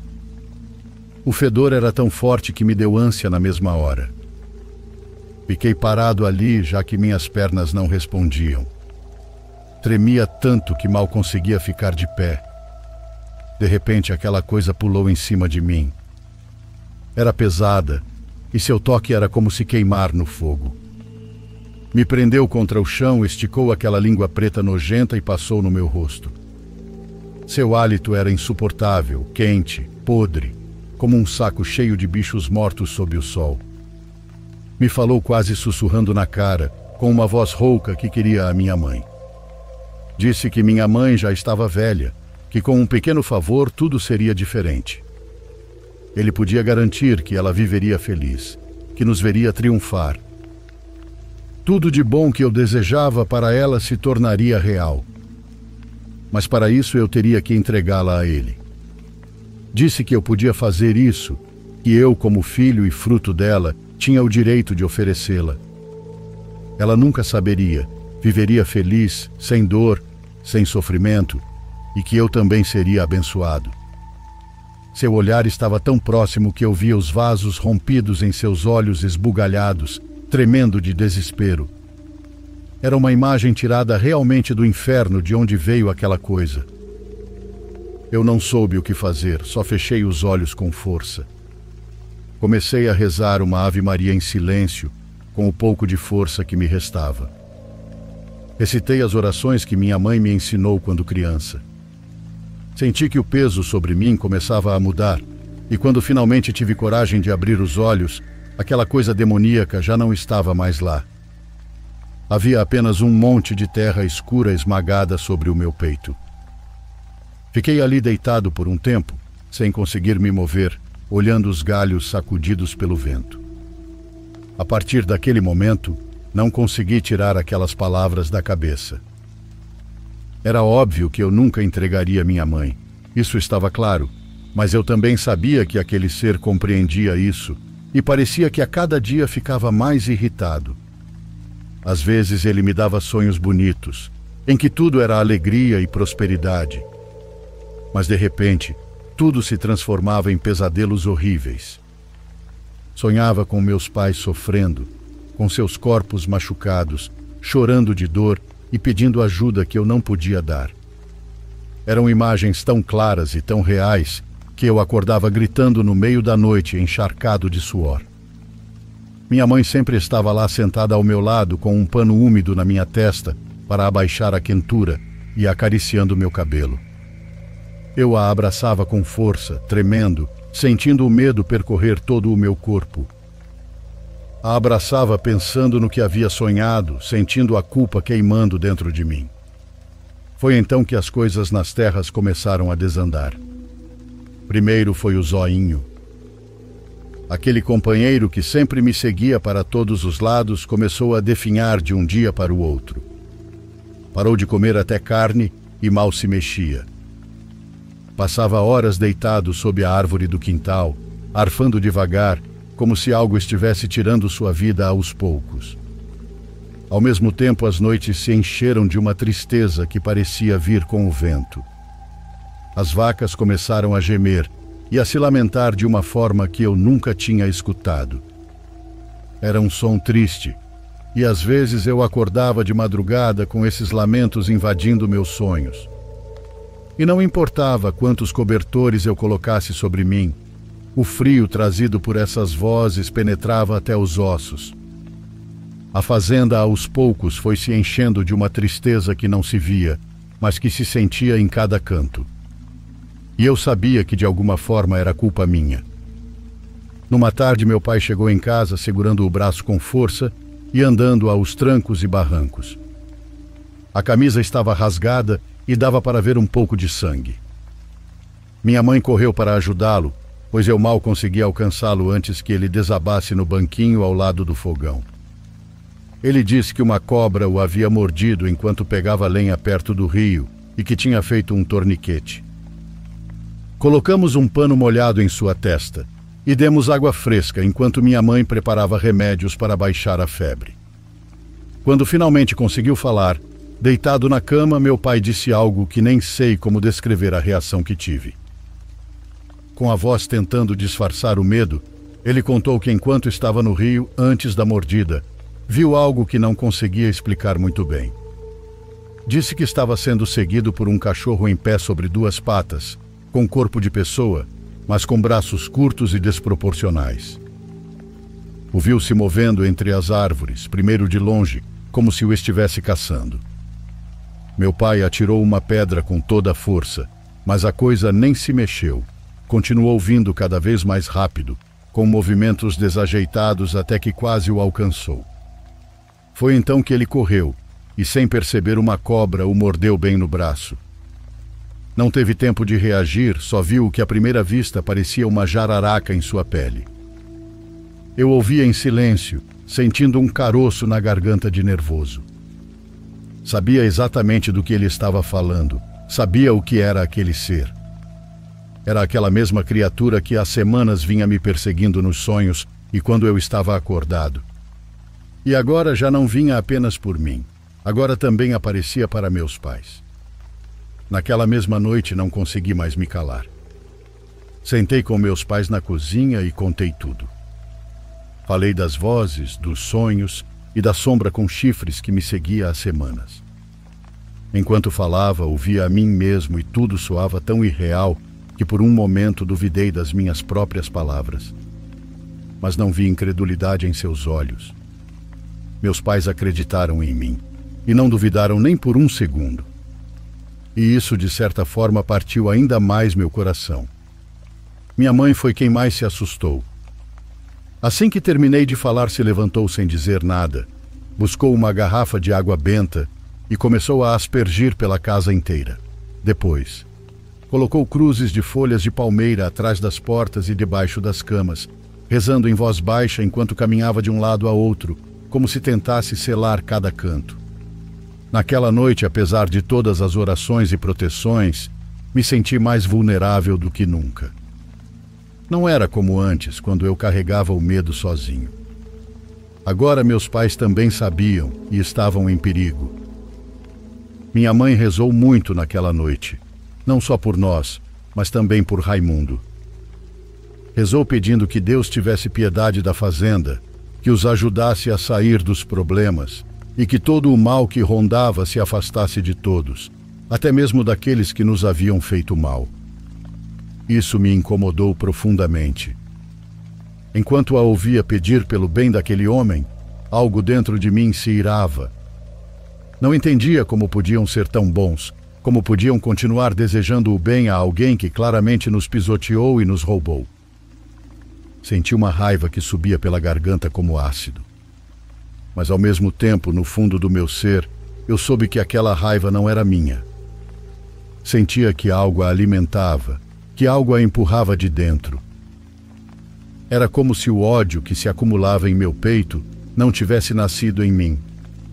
[SPEAKER 1] O fedor era tão forte que me deu ânsia na mesma hora. Fiquei parado ali, já que minhas pernas não respondiam. Tremia tanto que mal conseguia ficar de pé. De repente, aquela coisa pulou em cima de mim. Era pesada, e seu toque era como se queimar no fogo. Me prendeu contra o chão, esticou aquela língua preta nojenta e passou no meu rosto. Seu hálito era insuportável, quente, podre, como um saco cheio de bichos mortos sob o sol. Me falou quase sussurrando na cara, com uma voz rouca que queria a minha mãe. Disse que minha mãe já estava velha, que com um pequeno favor tudo seria diferente. Ele podia garantir que ela viveria feliz, que nos veria triunfar. Tudo de bom que eu desejava para ela se tornaria real. Mas para isso eu teria que entregá-la a ele. Disse que eu podia fazer isso, que eu, como filho e fruto dela, tinha o direito de oferecê-la. Ela nunca saberia, viveria feliz, sem dor, sem sofrimento, e que eu também seria abençoado. Seu olhar estava tão próximo que eu via os vasos rompidos em seus olhos esbugalhados, tremendo de desespero. Era uma imagem tirada realmente do inferno de onde veio aquela coisa. Eu não soube o que fazer, só fechei os olhos com força. Comecei a rezar uma Ave Maria em silêncio, com o pouco de força que me restava. Recitei as orações que minha mãe me ensinou quando criança. Senti que o peso sobre mim começava a mudar, e quando finalmente tive coragem de abrir os olhos, aquela coisa demoníaca já não estava mais lá. Havia apenas um monte de terra escura esmagada sobre o meu peito. Fiquei ali deitado por um tempo, sem conseguir me mover, olhando os galhos sacudidos pelo vento. A partir daquele momento, não consegui tirar aquelas palavras da cabeça. Era óbvio que eu nunca entregaria minha mãe. Isso estava claro, mas eu também sabia que aquele ser compreendia isso e parecia que a cada dia ficava mais irritado. Às vezes ele me dava sonhos bonitos, em que tudo era alegria e prosperidade. Mas de repente, tudo se transformava em pesadelos horríveis. Sonhava com meus pais sofrendo, com seus corpos machucados, chorando de dor e pedindo ajuda que eu não podia dar. Eram imagens tão claras e tão reais que eu acordava gritando no meio da noite, encharcado de suor. Minha mãe sempre estava lá sentada ao meu lado com um pano úmido na minha testa para abaixar a quentura e acariciando meu cabelo. Eu a abraçava com força, tremendo, sentindo o medo percorrer todo o meu corpo. A abraçava pensando no que havia sonhado, sentindo a culpa queimando dentro de mim. Foi então que as coisas nas terras começaram a desandar. Primeiro foi o Zoinho. Aquele companheiro que sempre me seguia para todos os lados começou a definhar de um dia para o outro. Parou de comer até carne e mal se mexia. Passava horas deitado sob a árvore do quintal, arfando devagar, como se algo estivesse tirando sua vida aos poucos. Ao mesmo tempo, as noites se encheram de uma tristeza que parecia vir com o vento. As vacas começaram a gemer, e a se lamentar de uma forma que eu nunca tinha escutado. Era um som triste, e às vezes eu acordava de madrugada com esses lamentos invadindo meus sonhos. E não importava quantos cobertores eu colocasse sobre mim, o frio trazido por essas vozes penetrava até os ossos. A fazenda aos poucos foi se enchendo de uma tristeza que não se via, mas que se sentia em cada canto. E eu sabia que de alguma forma era culpa minha. Numa tarde meu pai chegou em casa segurando o braço com força e andando aos trancos e barrancos. A camisa estava rasgada e dava para ver um pouco de sangue. Minha mãe correu para ajudá-lo, pois eu mal consegui alcançá-lo antes que ele desabasse no banquinho ao lado do fogão. Ele disse que uma cobra o havia mordido enquanto pegava lenha perto do rio e que tinha feito um torniquete. Colocamos um pano molhado em sua testa e demos água fresca enquanto minha mãe preparava remédios para baixar a febre. Quando finalmente conseguiu falar, deitado na cama, meu pai disse algo que nem sei como descrever a reação que tive. Com a voz tentando disfarçar o medo, ele contou que enquanto estava no rio, antes da mordida, viu algo que não conseguia explicar muito bem. Disse que estava sendo seguido por um cachorro em pé sobre duas patas, com corpo de pessoa, mas com braços curtos e desproporcionais. O viu se movendo entre as árvores, primeiro de longe, como se o estivesse caçando. Meu pai atirou uma pedra com toda a força, mas a coisa nem se mexeu. Continuou vindo cada vez mais rápido, com movimentos desajeitados até que quase o alcançou. Foi então que ele correu, e sem perceber uma cobra o mordeu bem no braço. Não teve tempo de reagir, só viu o que à primeira vista parecia uma jararaca em sua pele. Eu ouvia em silêncio, sentindo um caroço na garganta de nervoso. Sabia exatamente do que ele estava falando, sabia o que era aquele ser. Era aquela mesma criatura que há semanas vinha me perseguindo nos sonhos e quando eu estava acordado. E agora já não vinha apenas por mim, agora também aparecia para meus pais. Naquela mesma noite não consegui mais me calar. Sentei com meus pais na cozinha e contei tudo. Falei das vozes, dos sonhos e da sombra com chifres que me seguia há semanas. Enquanto falava, ouvia a mim mesmo e tudo soava tão irreal que por um momento duvidei das minhas próprias palavras. Mas não vi incredulidade em seus olhos. Meus pais acreditaram em mim e não duvidaram nem por um segundo. E isso, de certa forma, partiu ainda mais meu coração. Minha mãe foi quem mais se assustou. Assim que terminei de falar, se levantou sem dizer nada, buscou uma garrafa de água benta e começou a aspergir pela casa inteira. Depois, colocou cruzes de folhas de palmeira atrás das portas e debaixo das camas, rezando em voz baixa enquanto caminhava de um lado a outro, como se tentasse selar cada canto. Naquela noite, apesar de todas as orações e proteções, me senti mais vulnerável do que nunca. Não era como antes, quando eu carregava o medo sozinho. Agora meus pais também sabiam e estavam em perigo. Minha mãe rezou muito naquela noite, não só por nós, mas também por Raimundo. Rezou pedindo que Deus tivesse piedade da fazenda, que os ajudasse a sair dos problemas e que todo o mal que rondava se afastasse de todos, até mesmo daqueles que nos haviam feito mal. Isso me incomodou profundamente. Enquanto a ouvia pedir pelo bem daquele homem, algo dentro de mim se irava. Não entendia como podiam ser tão bons, como podiam continuar desejando o bem a alguém que claramente nos pisoteou e nos roubou. Senti uma raiva que subia pela garganta como ácido. Mas ao mesmo tempo, no fundo do meu ser, eu soube que aquela raiva não era minha. Sentia que algo a alimentava, que algo a empurrava de dentro. Era como se o ódio que se acumulava em meu peito não tivesse nascido em mim,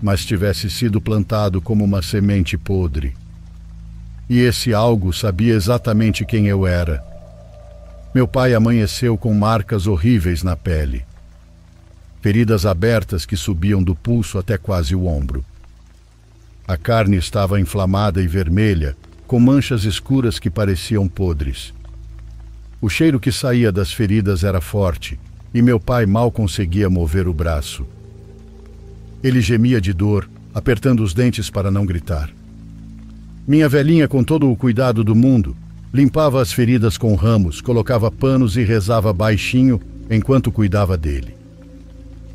[SPEAKER 1] mas tivesse sido plantado como uma semente podre. E esse algo sabia exatamente quem eu era. Meu pai amanheceu com marcas horríveis na pele. Feridas abertas que subiam do pulso até quase o ombro. A carne estava inflamada e vermelha, com manchas escuras que pareciam podres. O cheiro que saía das feridas era forte e meu pai mal conseguia mover o braço. Ele gemia de dor, apertando os dentes para não gritar. Minha velhinha, com todo o cuidado do mundo, limpava as feridas com ramos, colocava panos e rezava baixinho enquanto cuidava dele.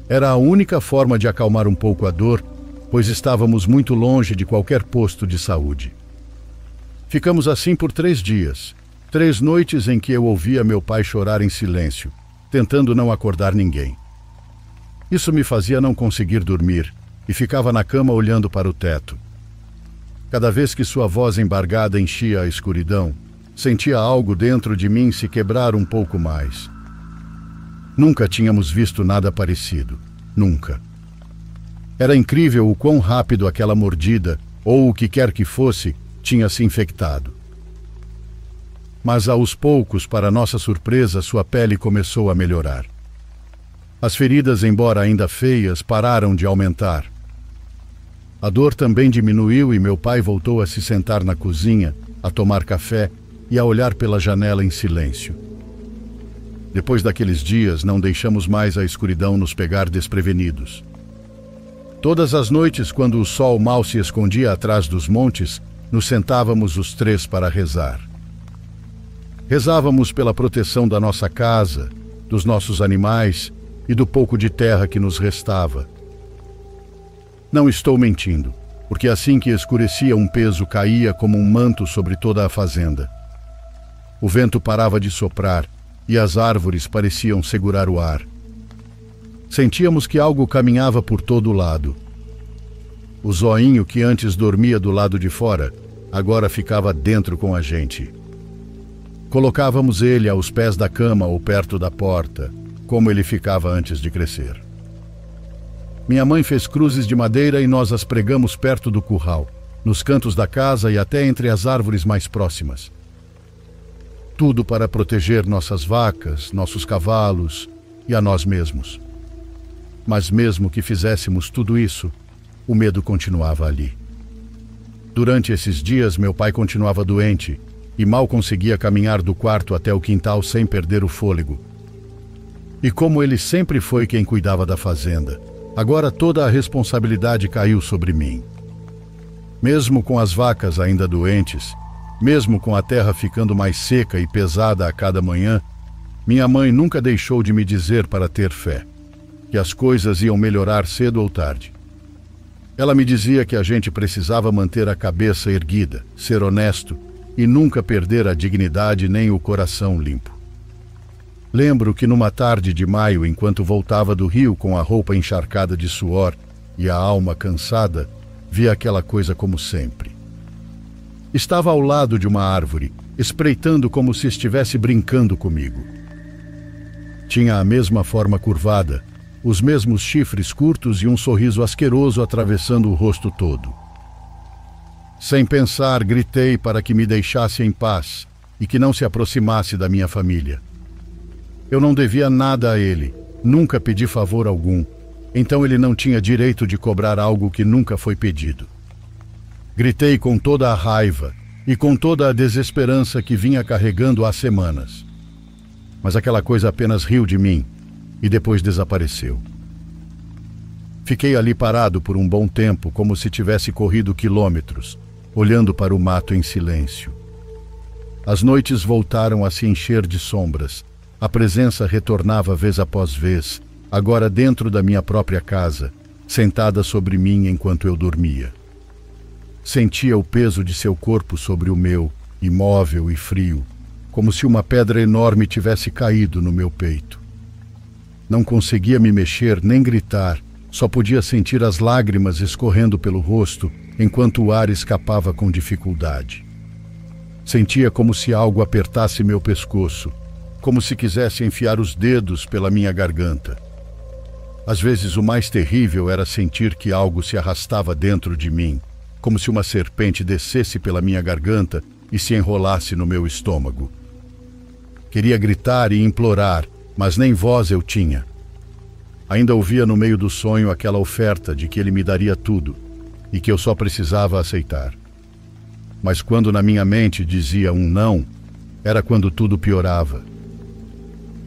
[SPEAKER 1] Era a única forma de acalmar um pouco a dor, pois estávamos muito longe de qualquer posto de saúde. Ficamos assim por 3 dias, 3 noites em que eu ouvia meu pai chorar em silêncio, tentando não acordar ninguém. Isso me fazia não conseguir dormir e ficava na cama olhando para o teto. Cada vez que sua voz embargada enchia a escuridão, sentia algo dentro de mim se quebrar um pouco mais. Nunca tínhamos visto nada parecido. Nunca. Era incrível o quão rápido aquela mordida, ou o que quer que fosse, tinha se infectado. Mas aos poucos, para nossa surpresa, sua pele começou a melhorar. As feridas, embora ainda feias, pararam de aumentar. A dor também diminuiu e meu pai voltou a se sentar na cozinha, a tomar café e a olhar pela janela em silêncio. Depois daqueles dias, não deixamos mais a escuridão nos pegar desprevenidos. Todas as noites, quando o sol mal se escondia atrás dos montes, nos sentávamos os 3 para rezar. Rezávamos pela proteção da nossa casa, dos nossos animais e do pouco de terra que nos restava. Não estou mentindo, porque assim que escurecia, um peso caía como um manto sobre toda a fazenda. O vento parava de soprar e as árvores pareciam segurar o ar. Sentíamos que algo caminhava por todo o lado. O zoinho que antes dormia do lado de fora, agora ficava dentro com a gente. Colocávamos ele aos pés da cama ou perto da porta, como ele ficava antes de crescer. Minha mãe fez cruzes de madeira e nós as pregamos perto do curral, nos cantos da casa e até entre as árvores mais próximas. Tudo para proteger nossas vacas, nossos cavalos e a nós mesmos. Mas mesmo que fizéssemos tudo isso, o medo continuava ali. Durante esses dias, meu pai continuava doente e mal conseguia caminhar do quarto até o quintal sem perder o fôlego. E como ele sempre foi quem cuidava da fazenda, agora toda a responsabilidade caiu sobre mim. Mesmo com as vacas ainda doentes, mesmo com a terra ficando mais seca e pesada a cada manhã, minha mãe nunca deixou de me dizer para ter fé, que as coisas iam melhorar cedo ou tarde. Ela me dizia que a gente precisava manter a cabeça erguida, ser honesto e nunca perder a dignidade nem o coração limpo. Lembro que numa tarde de maio, enquanto voltava do rio com a roupa encharcada de suor e a alma cansada, vi aquela coisa como sempre. Estava ao lado de uma árvore, espreitando como se estivesse brincando comigo. Tinha a mesma forma curvada, os mesmos chifres curtos e um sorriso asqueroso atravessando o rosto todo. Sem pensar, gritei para que me deixasse em paz e que não se aproximasse da minha família. Eu não devia nada a ele, nunca pedi favor algum, então ele não tinha direito de cobrar algo que nunca foi pedido. Gritei com toda a raiva e com toda a desesperança que vinha carregando há semanas. Mas aquela coisa apenas riu de mim e depois desapareceu. Fiquei ali parado por um bom tempo, como se tivesse corrido quilômetros, olhando para o mato em silêncio. As noites voltaram a se encher de sombras. A presença retornava vez após vez, agora dentro da minha própria casa, sentada sobre mim enquanto eu dormia. Sentia o peso de seu corpo sobre o meu, imóvel e frio, como se uma pedra enorme tivesse caído no meu peito. Não conseguia me mexer nem gritar, só podia sentir as lágrimas escorrendo pelo rosto enquanto o ar escapava com dificuldade. Sentia como se algo apertasse meu pescoço, como se quisesse enfiar os dedos pela minha garganta. Às vezes o mais terrível era sentir que algo se arrastava dentro de mim, como se uma serpente descesse pela minha garganta e se enrolasse no meu estômago. Queria gritar e implorar, mas nem voz eu tinha. Ainda ouvia no meio do sonho aquela oferta de que ele me daria tudo e que eu só precisava aceitar. Mas quando na minha mente dizia um não, era quando tudo piorava.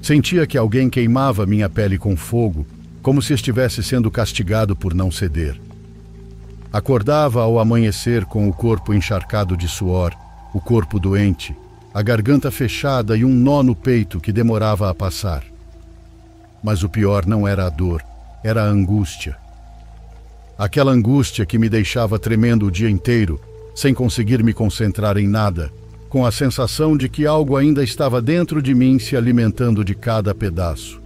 [SPEAKER 1] Sentia que alguém queimava minha pele com fogo, como se estivesse sendo castigado por não ceder. Acordava ao amanhecer com o corpo encharcado de suor, o corpo doente, a garganta fechada e um nó no peito que demorava a passar. Mas o pior não era a dor, era a angústia. Aquela angústia que me deixava tremendo o dia inteiro, sem conseguir me concentrar em nada, com a sensação de que algo ainda estava dentro de mim se alimentando de cada pedaço.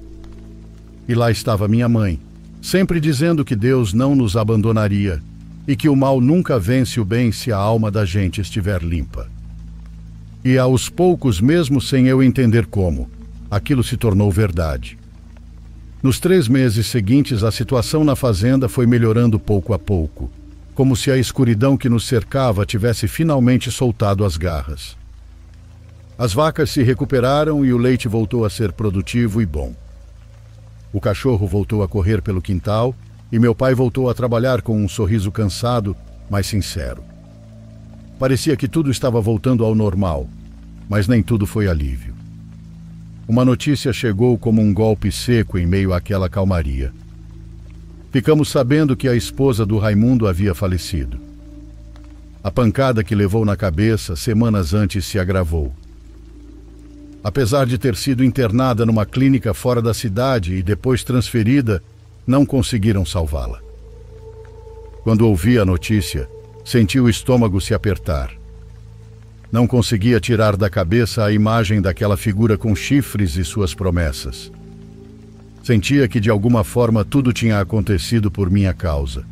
[SPEAKER 1] E lá estava minha mãe, sempre dizendo que Deus não nos abandonaria e que o mal nunca vence o bem se a alma da gente estiver limpa. E aos poucos, mesmo sem eu entender como, aquilo se tornou verdade. Nos 3 meses seguintes, a situação na fazenda foi melhorando pouco a pouco, como se a escuridão que nos cercava tivesse finalmente soltado as garras. As vacas se recuperaram e o leite voltou a ser produtivo e bom. O cachorro voltou a correr pelo quintal e meu pai voltou a trabalhar com um sorriso cansado, mas sincero. Parecia que tudo estava voltando ao normal, mas nem tudo foi alívio. Uma notícia chegou como um golpe seco em meio àquela calmaria. Ficamos sabendo que a esposa do Raimundo havia falecido. A pancada que levou na cabeça semanas antes se agravou. Apesar de ter sido internada numa clínica fora da cidade e depois transferida, não conseguiram salvá-la. Quando ouvi a notícia, senti o estômago se apertar. Não conseguia tirar da cabeça a imagem daquela figura com chifres e suas promessas. Sentia que de alguma forma tudo tinha acontecido por minha causa.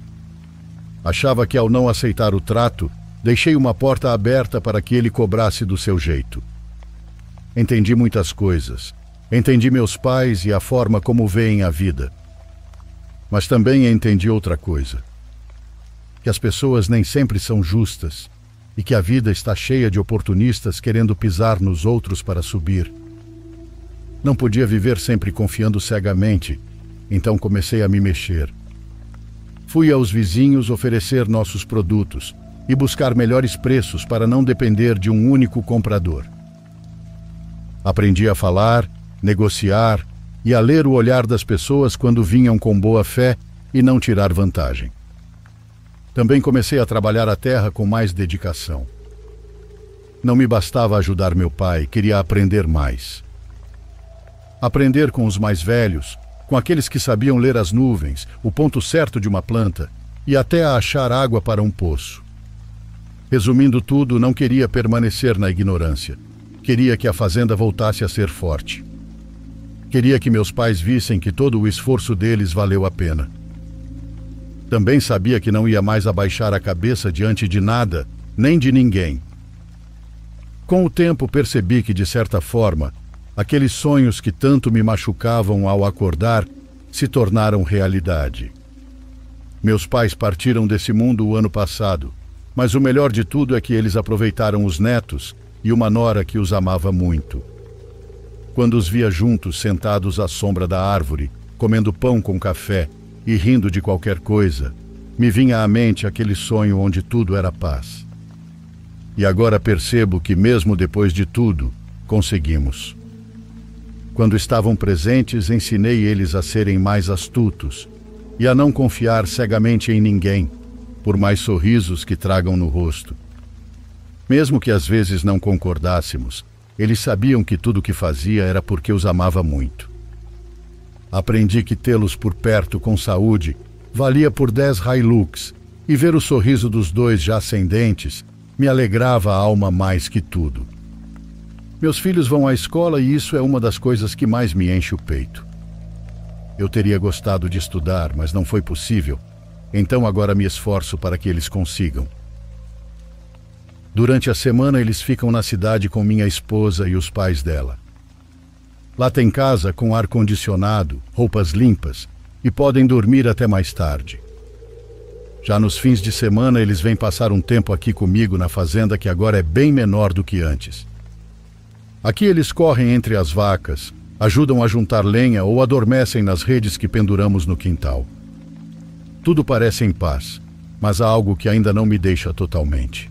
[SPEAKER 1] Achava que ao não aceitar o trato, deixei uma porta aberta para que ele cobrasse do seu jeito. Entendi muitas coisas. Entendi meus pais e a forma como veem a vida. Mas também entendi outra coisa. Que as pessoas nem sempre são justas e que a vida está cheia de oportunistas querendo pisar nos outros para subir. Não podia viver sempre confiando cegamente, então comecei a me mexer. Fui aos vizinhos oferecer nossos produtos e buscar melhores preços para não depender de um único comprador. Aprendi a falar, negociar e a ler o olhar das pessoas quando vinham com boa fé e não tirar vantagem. Também comecei a trabalhar a terra com mais dedicação. Não me bastava ajudar meu pai, queria aprender mais. Aprender com os mais velhos, com aqueles que sabiam ler as nuvens, o ponto certo de uma planta e até a achar água para um poço. Resumindo tudo, não queria permanecer na ignorância. Queria que a fazenda voltasse a ser forte. Queria que meus pais vissem que todo o esforço deles valeu a pena. Também sabia que não ia mais abaixar a cabeça diante de nada, nem de ninguém. Com o tempo percebi que, de certa forma, aqueles sonhos que tanto me machucavam ao acordar se tornaram realidade. Meus pais partiram desse mundo o ano passado, mas o melhor de tudo é que eles aproveitaram os netos e uma nora que os amava muito. Quando os via juntos, sentados à sombra da árvore, comendo pão com café e rindo de qualquer coisa, me vinha à mente aquele sonho onde tudo era paz. E agora percebo que, mesmo depois de tudo, conseguimos. Quando estavam presentes, ensinei eles a serem mais astutos e a não confiar cegamente em ninguém, por mais sorrisos que tragam no rosto. Mesmo que às vezes não concordássemos, eles sabiam que tudo o que fazia era porque os amava muito. Aprendi que tê-los por perto com saúde valia por 10 Hilux, e ver o sorriso dos dois já sem dentes me alegrava a alma mais que tudo. Meus filhos vão à escola e isso é uma das coisas que mais me enche o peito. Eu teria gostado de estudar, mas não foi possível, então agora me esforço para que eles consigam. Durante a semana eles ficam na cidade com minha esposa e os pais dela. Lá tem casa com ar-condicionado, roupas limpas e podem dormir até mais tarde. Já nos fins de semana eles vêm passar um tempo aqui comigo na fazenda, que agora é bem menor do que antes. Aqui eles correm entre as vacas, ajudam a juntar lenha ou adormecem nas redes que penduramos no quintal. Tudo parece em paz, mas há algo que ainda não me deixa totalmente.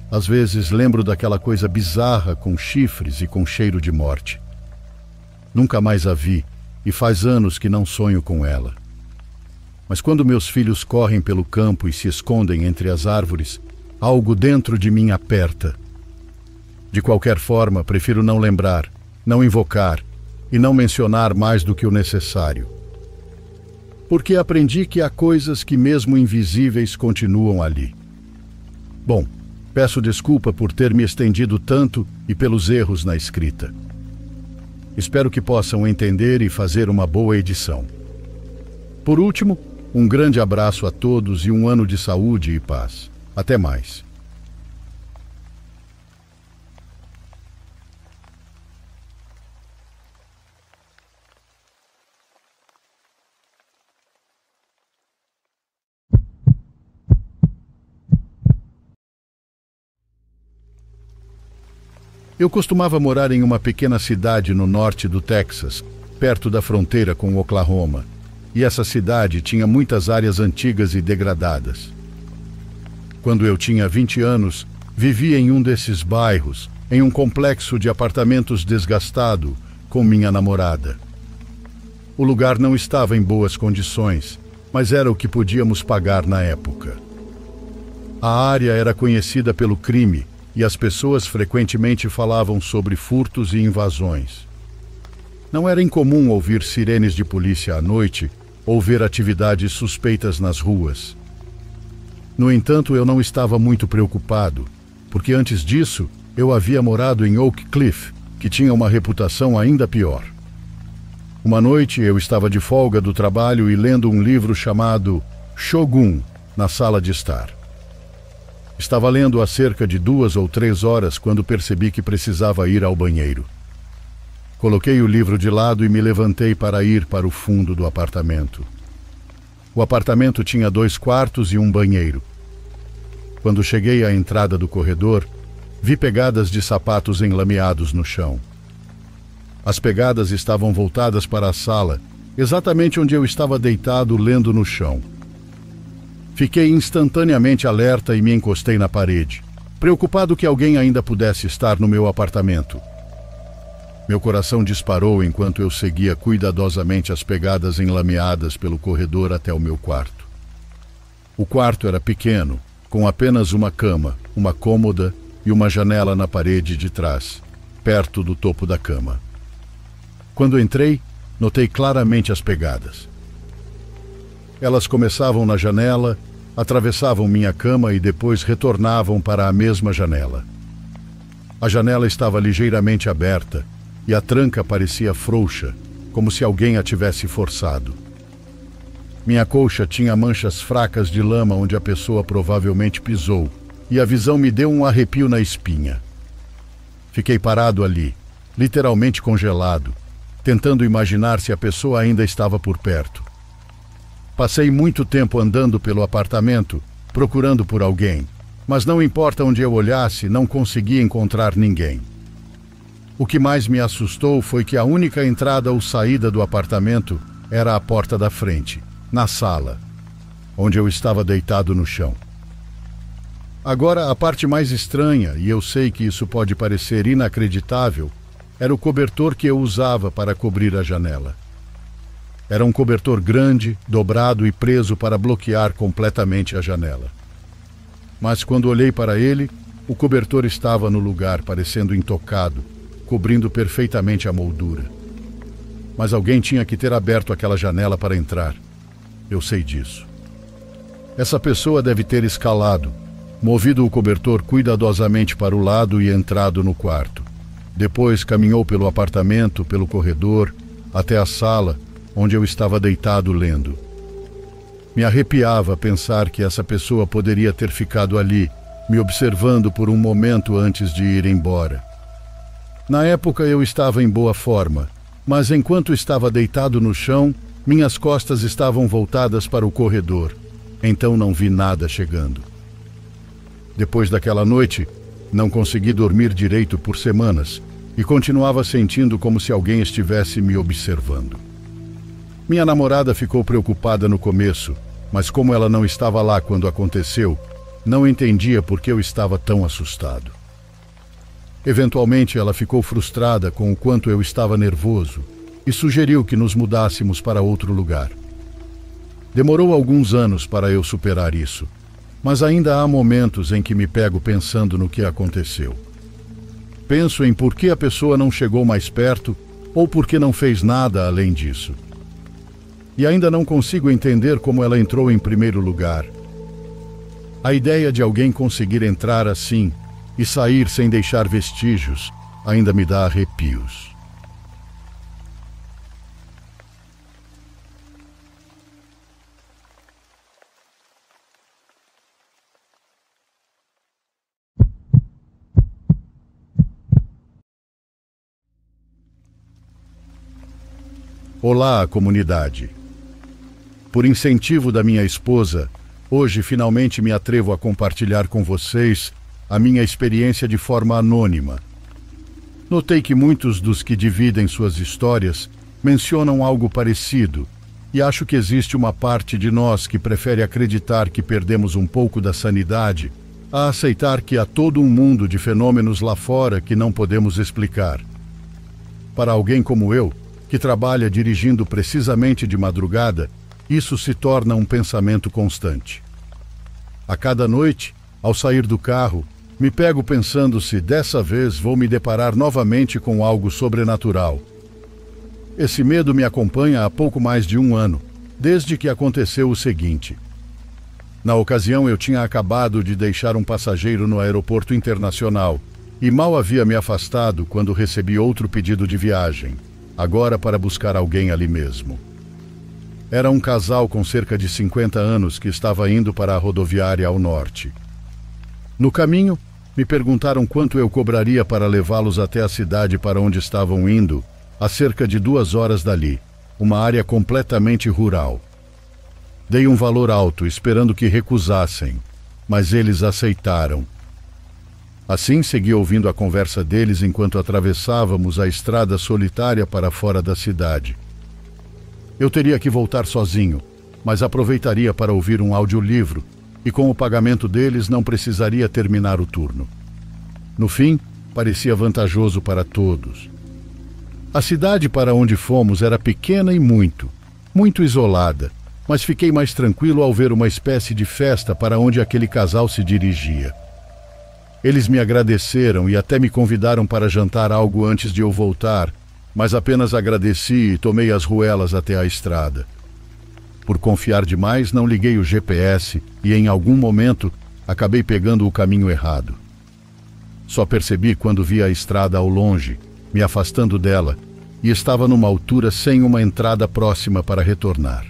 [SPEAKER 1] Às vezes lembro daquela coisa bizarra com chifres e com cheiro de morte. Nunca mais a vi e faz anos que não sonho com ela. Mas quando meus filhos correm pelo campo e se escondem entre as árvores, algo dentro de mim aperta. De qualquer forma, prefiro não lembrar, não invocar e não mencionar mais do que o necessário. Porque aprendi que há coisas que mesmo invisíveis continuam ali. Bom, peço desculpa por ter me estendido tanto e pelos erros na escrita. Espero que possam entender e fazer uma boa edição. Por último, um grande abraço a todos e um ano de saúde e paz. Até mais. Eu costumava morar em uma pequena cidade no norte do Texas, perto da fronteira com o Oklahoma, e essa cidade tinha muitas áreas antigas e degradadas. Quando eu tinha 20 anos, vivia em um desses bairros, em um complexo de apartamentos desgastado, com minha namorada. O lugar não estava em boas condições, mas era o que podíamos pagar na época. A área era conhecida pelo crime, e as pessoas frequentemente falavam sobre furtos e invasões. Não era incomum ouvir sirenes de polícia à noite ou ver atividades suspeitas nas ruas. No entanto, eu não estava muito preocupado, porque antes disso eu havia morado em Oak Cliff, que tinha uma reputação ainda pior. Uma noite eu estava de folga do trabalho e lendo um livro chamado Shogun na sala de estar. Estava lendo há cerca de 2 ou 3 horas quando percebi que precisava ir ao banheiro. Coloquei o livro de lado e me levantei para ir para o fundo do apartamento. O apartamento tinha 2 quartos e um banheiro. Quando cheguei à entrada do corredor, vi pegadas de sapatos enlameados no chão. As pegadas estavam voltadas para a sala, exatamente onde eu estava deitado lendo no chão. Fiquei instantaneamente alerta e me encostei na parede, preocupado que alguém ainda pudesse estar no meu apartamento. Meu coração disparou enquanto eu seguia cuidadosamente as pegadas enlameadas pelo corredor até o meu quarto. O quarto era pequeno, com apenas uma cama, uma cômoda e uma janela na parede de trás, perto do topo da cama. Quando entrei, notei claramente as pegadas. Elas começavam na janela, atravessavam minha cama e depois retornavam para a mesma janela. A janela estava ligeiramente aberta e a tranca parecia frouxa, como se alguém a tivesse forçado. Minha colcha tinha manchas fracas de lama onde a pessoa provavelmente pisou, e a visão me deu um arrepio na espinha. Fiquei parado ali, literalmente congelado, tentando imaginar se a pessoa ainda estava por perto. Passei muito tempo andando pelo apartamento, procurando por alguém, mas não importa onde eu olhasse, não conseguia encontrar ninguém. O que mais me assustou foi que a única entrada ou saída do apartamento era a porta da frente, na sala, onde eu estava deitado no chão. Agora, a parte mais estranha, e eu sei que isso pode parecer inacreditável, era o cobertor que eu usava para cobrir a janela. Era um cobertor grande, dobrado e preso para bloquear completamente a janela. Mas quando olhei para ele, o cobertor estava no lugar, parecendo intocado, cobrindo perfeitamente a moldura. Mas alguém tinha que ter aberto aquela janela para entrar. Eu sei disso. Essa pessoa deve ter escalado, movido o cobertor cuidadosamente para o lado e entrado no quarto. Depois caminhou pelo apartamento, pelo corredor, até a sala, onde eu estava deitado lendo. Me arrepiava pensar que essa pessoa poderia ter ficado ali, me observando por um momento antes de ir embora. Na época eu estava em boa forma, mas enquanto estava deitado no chão, minhas costas estavam voltadas para o corredor, então não vi nada chegando. Depois daquela noite, não consegui dormir direito por semanas e continuava sentindo como se alguém estivesse me observando. Minha namorada ficou preocupada no começo, mas como ela não estava lá quando aconteceu, não entendia por que eu estava tão assustado. Eventualmente ela ficou frustrada com o quanto eu estava nervoso e sugeriu que nos mudássemos para outro lugar. Demorou alguns anos para eu superar isso, mas ainda há momentos em que me pego pensando no que aconteceu. Penso em por que a pessoa não chegou mais perto ou por que não fez nada além disso. E ainda não consigo entender como ela entrou em primeiro lugar. A ideia de alguém conseguir entrar assim e sair sem deixar vestígios ainda me dá arrepios. Olá, comunidade. Por incentivo da minha esposa, hoje finalmente me atrevo a compartilhar com vocês a minha experiência de forma anônima. Notei que muitos dos que dividem suas histórias mencionam algo parecido, e acho que existe uma parte de nós que prefere acreditar que perdemos um pouco da sanidade a aceitar que há todo um mundo de fenômenos lá fora que não podemos explicar. Para alguém como eu, que trabalha dirigindo precisamente de madrugada, isso se torna um pensamento constante. A cada noite, ao sair do carro, me pego pensando se dessa vez vou me deparar novamente com algo sobrenatural. Esse medo me acompanha há pouco mais de um ano, desde que aconteceu o seguinte. Na ocasião, eu tinha acabado de deixar um passageiro no aeroporto internacional e mal havia me afastado quando recebi outro pedido de viagem, agora para buscar alguém ali mesmo. Era um casal com cerca de 50 anos que estava indo para a rodoviária ao norte. No caminho, me perguntaram quanto eu cobraria para levá-los até a cidade para onde estavam indo, a cerca de 2 horas dali, uma área completamente rural. Dei um valor alto, esperando que recusassem, mas eles aceitaram. Assim, segui ouvindo a conversa deles enquanto atravessávamos a estrada solitária para fora da cidade. Eu teria que voltar sozinho, mas aproveitaria para ouvir um audiolivro e com o pagamento deles não precisaria terminar o turno. No fim, parecia vantajoso para todos. A cidade para onde fomos era pequena e muito isolada, mas fiquei mais tranquilo ao ver uma espécie de festa para onde aquele casal se dirigia. Eles me agradeceram e até me convidaram para jantar algo antes de eu voltar, mas apenas agradeci e tomei as ruelas até a estrada. Por confiar demais, não liguei o GPS e em algum momento acabei pegando o caminho errado. Só percebi quando vi a estrada ao longe, me afastando dela, e estava numa altura sem uma entrada próxima para retornar.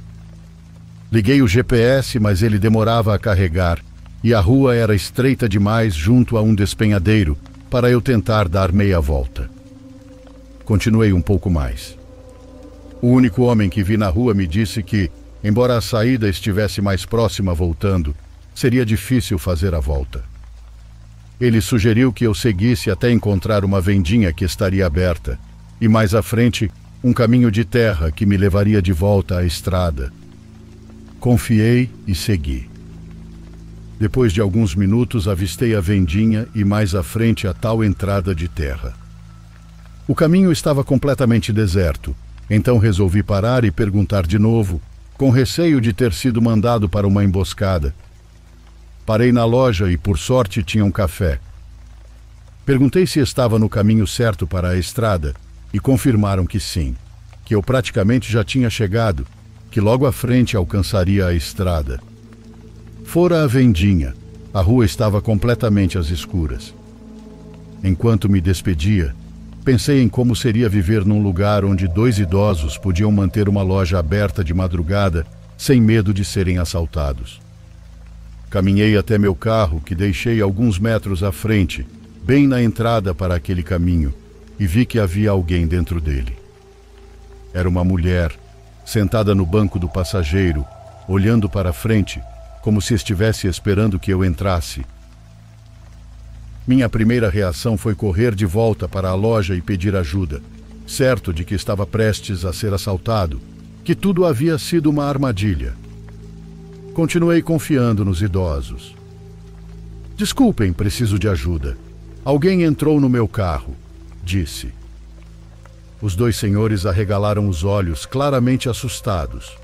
[SPEAKER 1] Liguei o GPS, mas ele demorava a carregar, e a rua era estreita demais junto a um despenhadeiro para eu tentar dar meia volta. Continuei um pouco mais. O único homem que vi na rua me disse que, embora a saída estivesse mais próxima voltando, seria difícil fazer a volta. Ele sugeriu que eu seguisse até encontrar uma vendinha que estaria aberta, e mais à frente, um caminho de terra que me levaria de volta à estrada. Confiei e segui. Depois de alguns minutos, avistei a vendinha e mais à frente a tal entrada de terra. O caminho estava completamente deserto, então resolvi parar e perguntar de novo, com receio de ter sido mandado para uma emboscada. Parei na loja e, por sorte, tinha um café. Perguntei se estava no caminho certo para a estrada e confirmaram que sim, que eu praticamente já tinha chegado, que logo à frente alcançaria a estrada. Fora a vendinha, a rua estava completamente às escuras. Enquanto me despedia, pensei em como seria viver num lugar onde 2 idosos podiam manter uma loja aberta de madrugada sem medo de serem assaltados. Caminhei até meu carro, que deixei alguns metros à frente, bem na entrada para aquele caminho, e vi que havia alguém dentro dele. Era uma mulher, sentada no banco do passageiro, olhando para frente, como se estivesse esperando que eu entrasse. Minha primeira reação foi correr de volta para a loja e pedir ajuda, certo de que estava prestes a ser assaltado, que tudo havia sido uma armadilha. Continuei confiando nos idosos. Desculpem, preciso de ajuda. Alguém entrou no meu carro, disse. Os dois senhores arregalaram os olhos, claramente assustados.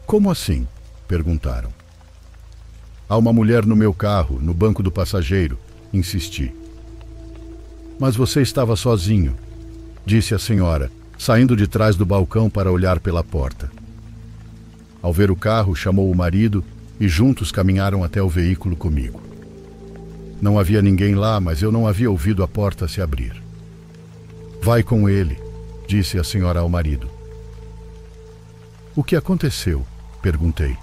[SPEAKER 1] Como assim? Perguntaram. Há uma mulher no meu carro, no banco do passageiro, insisti. Mas você estava sozinho, disse a senhora, saindo de trás do balcão para olhar pela porta. Ao ver o carro, chamou o marido e juntos caminharam até o veículo comigo. Não havia ninguém lá, mas eu não havia ouvido a porta se abrir. Vai com ele, disse a senhora ao marido. O que aconteceu? Perguntei.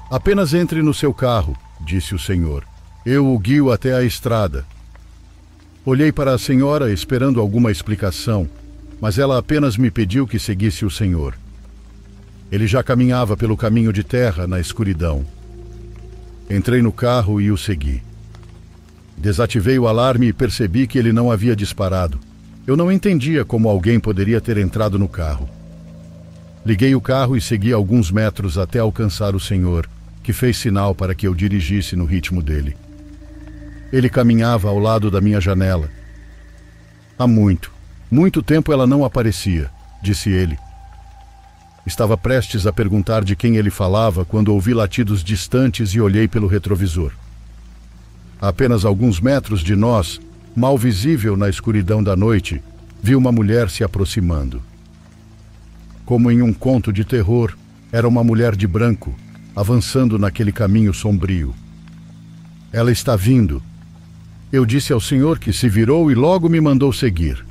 [SPEAKER 1] Apenas entre no seu carro, disse o senhor. Eu o guio até a estrada. Olhei para a senhora esperando alguma explicação, mas ela apenas me pediu que seguisse o senhor. Ele já caminhava pelo caminho de terra na escuridão. Entrei no carro e o segui. Desativei o alarme e percebi que ele não havia disparado. Eu não entendia como alguém poderia ter entrado no carro. Liguei o carro e segui alguns metros até alcançar o senhor, que fez sinal para que eu dirigisse no ritmo dele. Ele caminhava ao lado da minha janela. Há muito tempo ela não aparecia, disse ele. Estava prestes a perguntar de quem ele falava quando ouvi latidos distantes e olhei pelo retrovisor. A apenas alguns metros de nós, mal visível na escuridão da noite, vi uma mulher se aproximando. Como em um conto de terror, era uma mulher de branco, avançando naquele caminho sombrio. Ela está vindo. Eu disse ao senhor que se virou e logo me mandou seguir.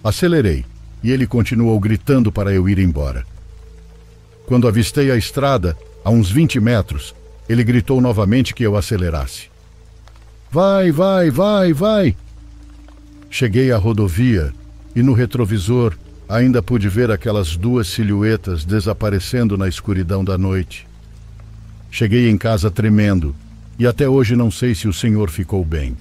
[SPEAKER 1] Acelerei, e ele continuou gritando para eu ir embora. Quando avistei a estrada, a uns 20 metros, ele gritou novamente que eu acelerasse. Vai, vai, vai, vai! Cheguei à rodovia e no retrovisor ainda pude ver aquelas duas silhuetas desaparecendo na escuridão da noite. Cheguei em casa tremendo e até hoje não sei se o senhor ficou bem.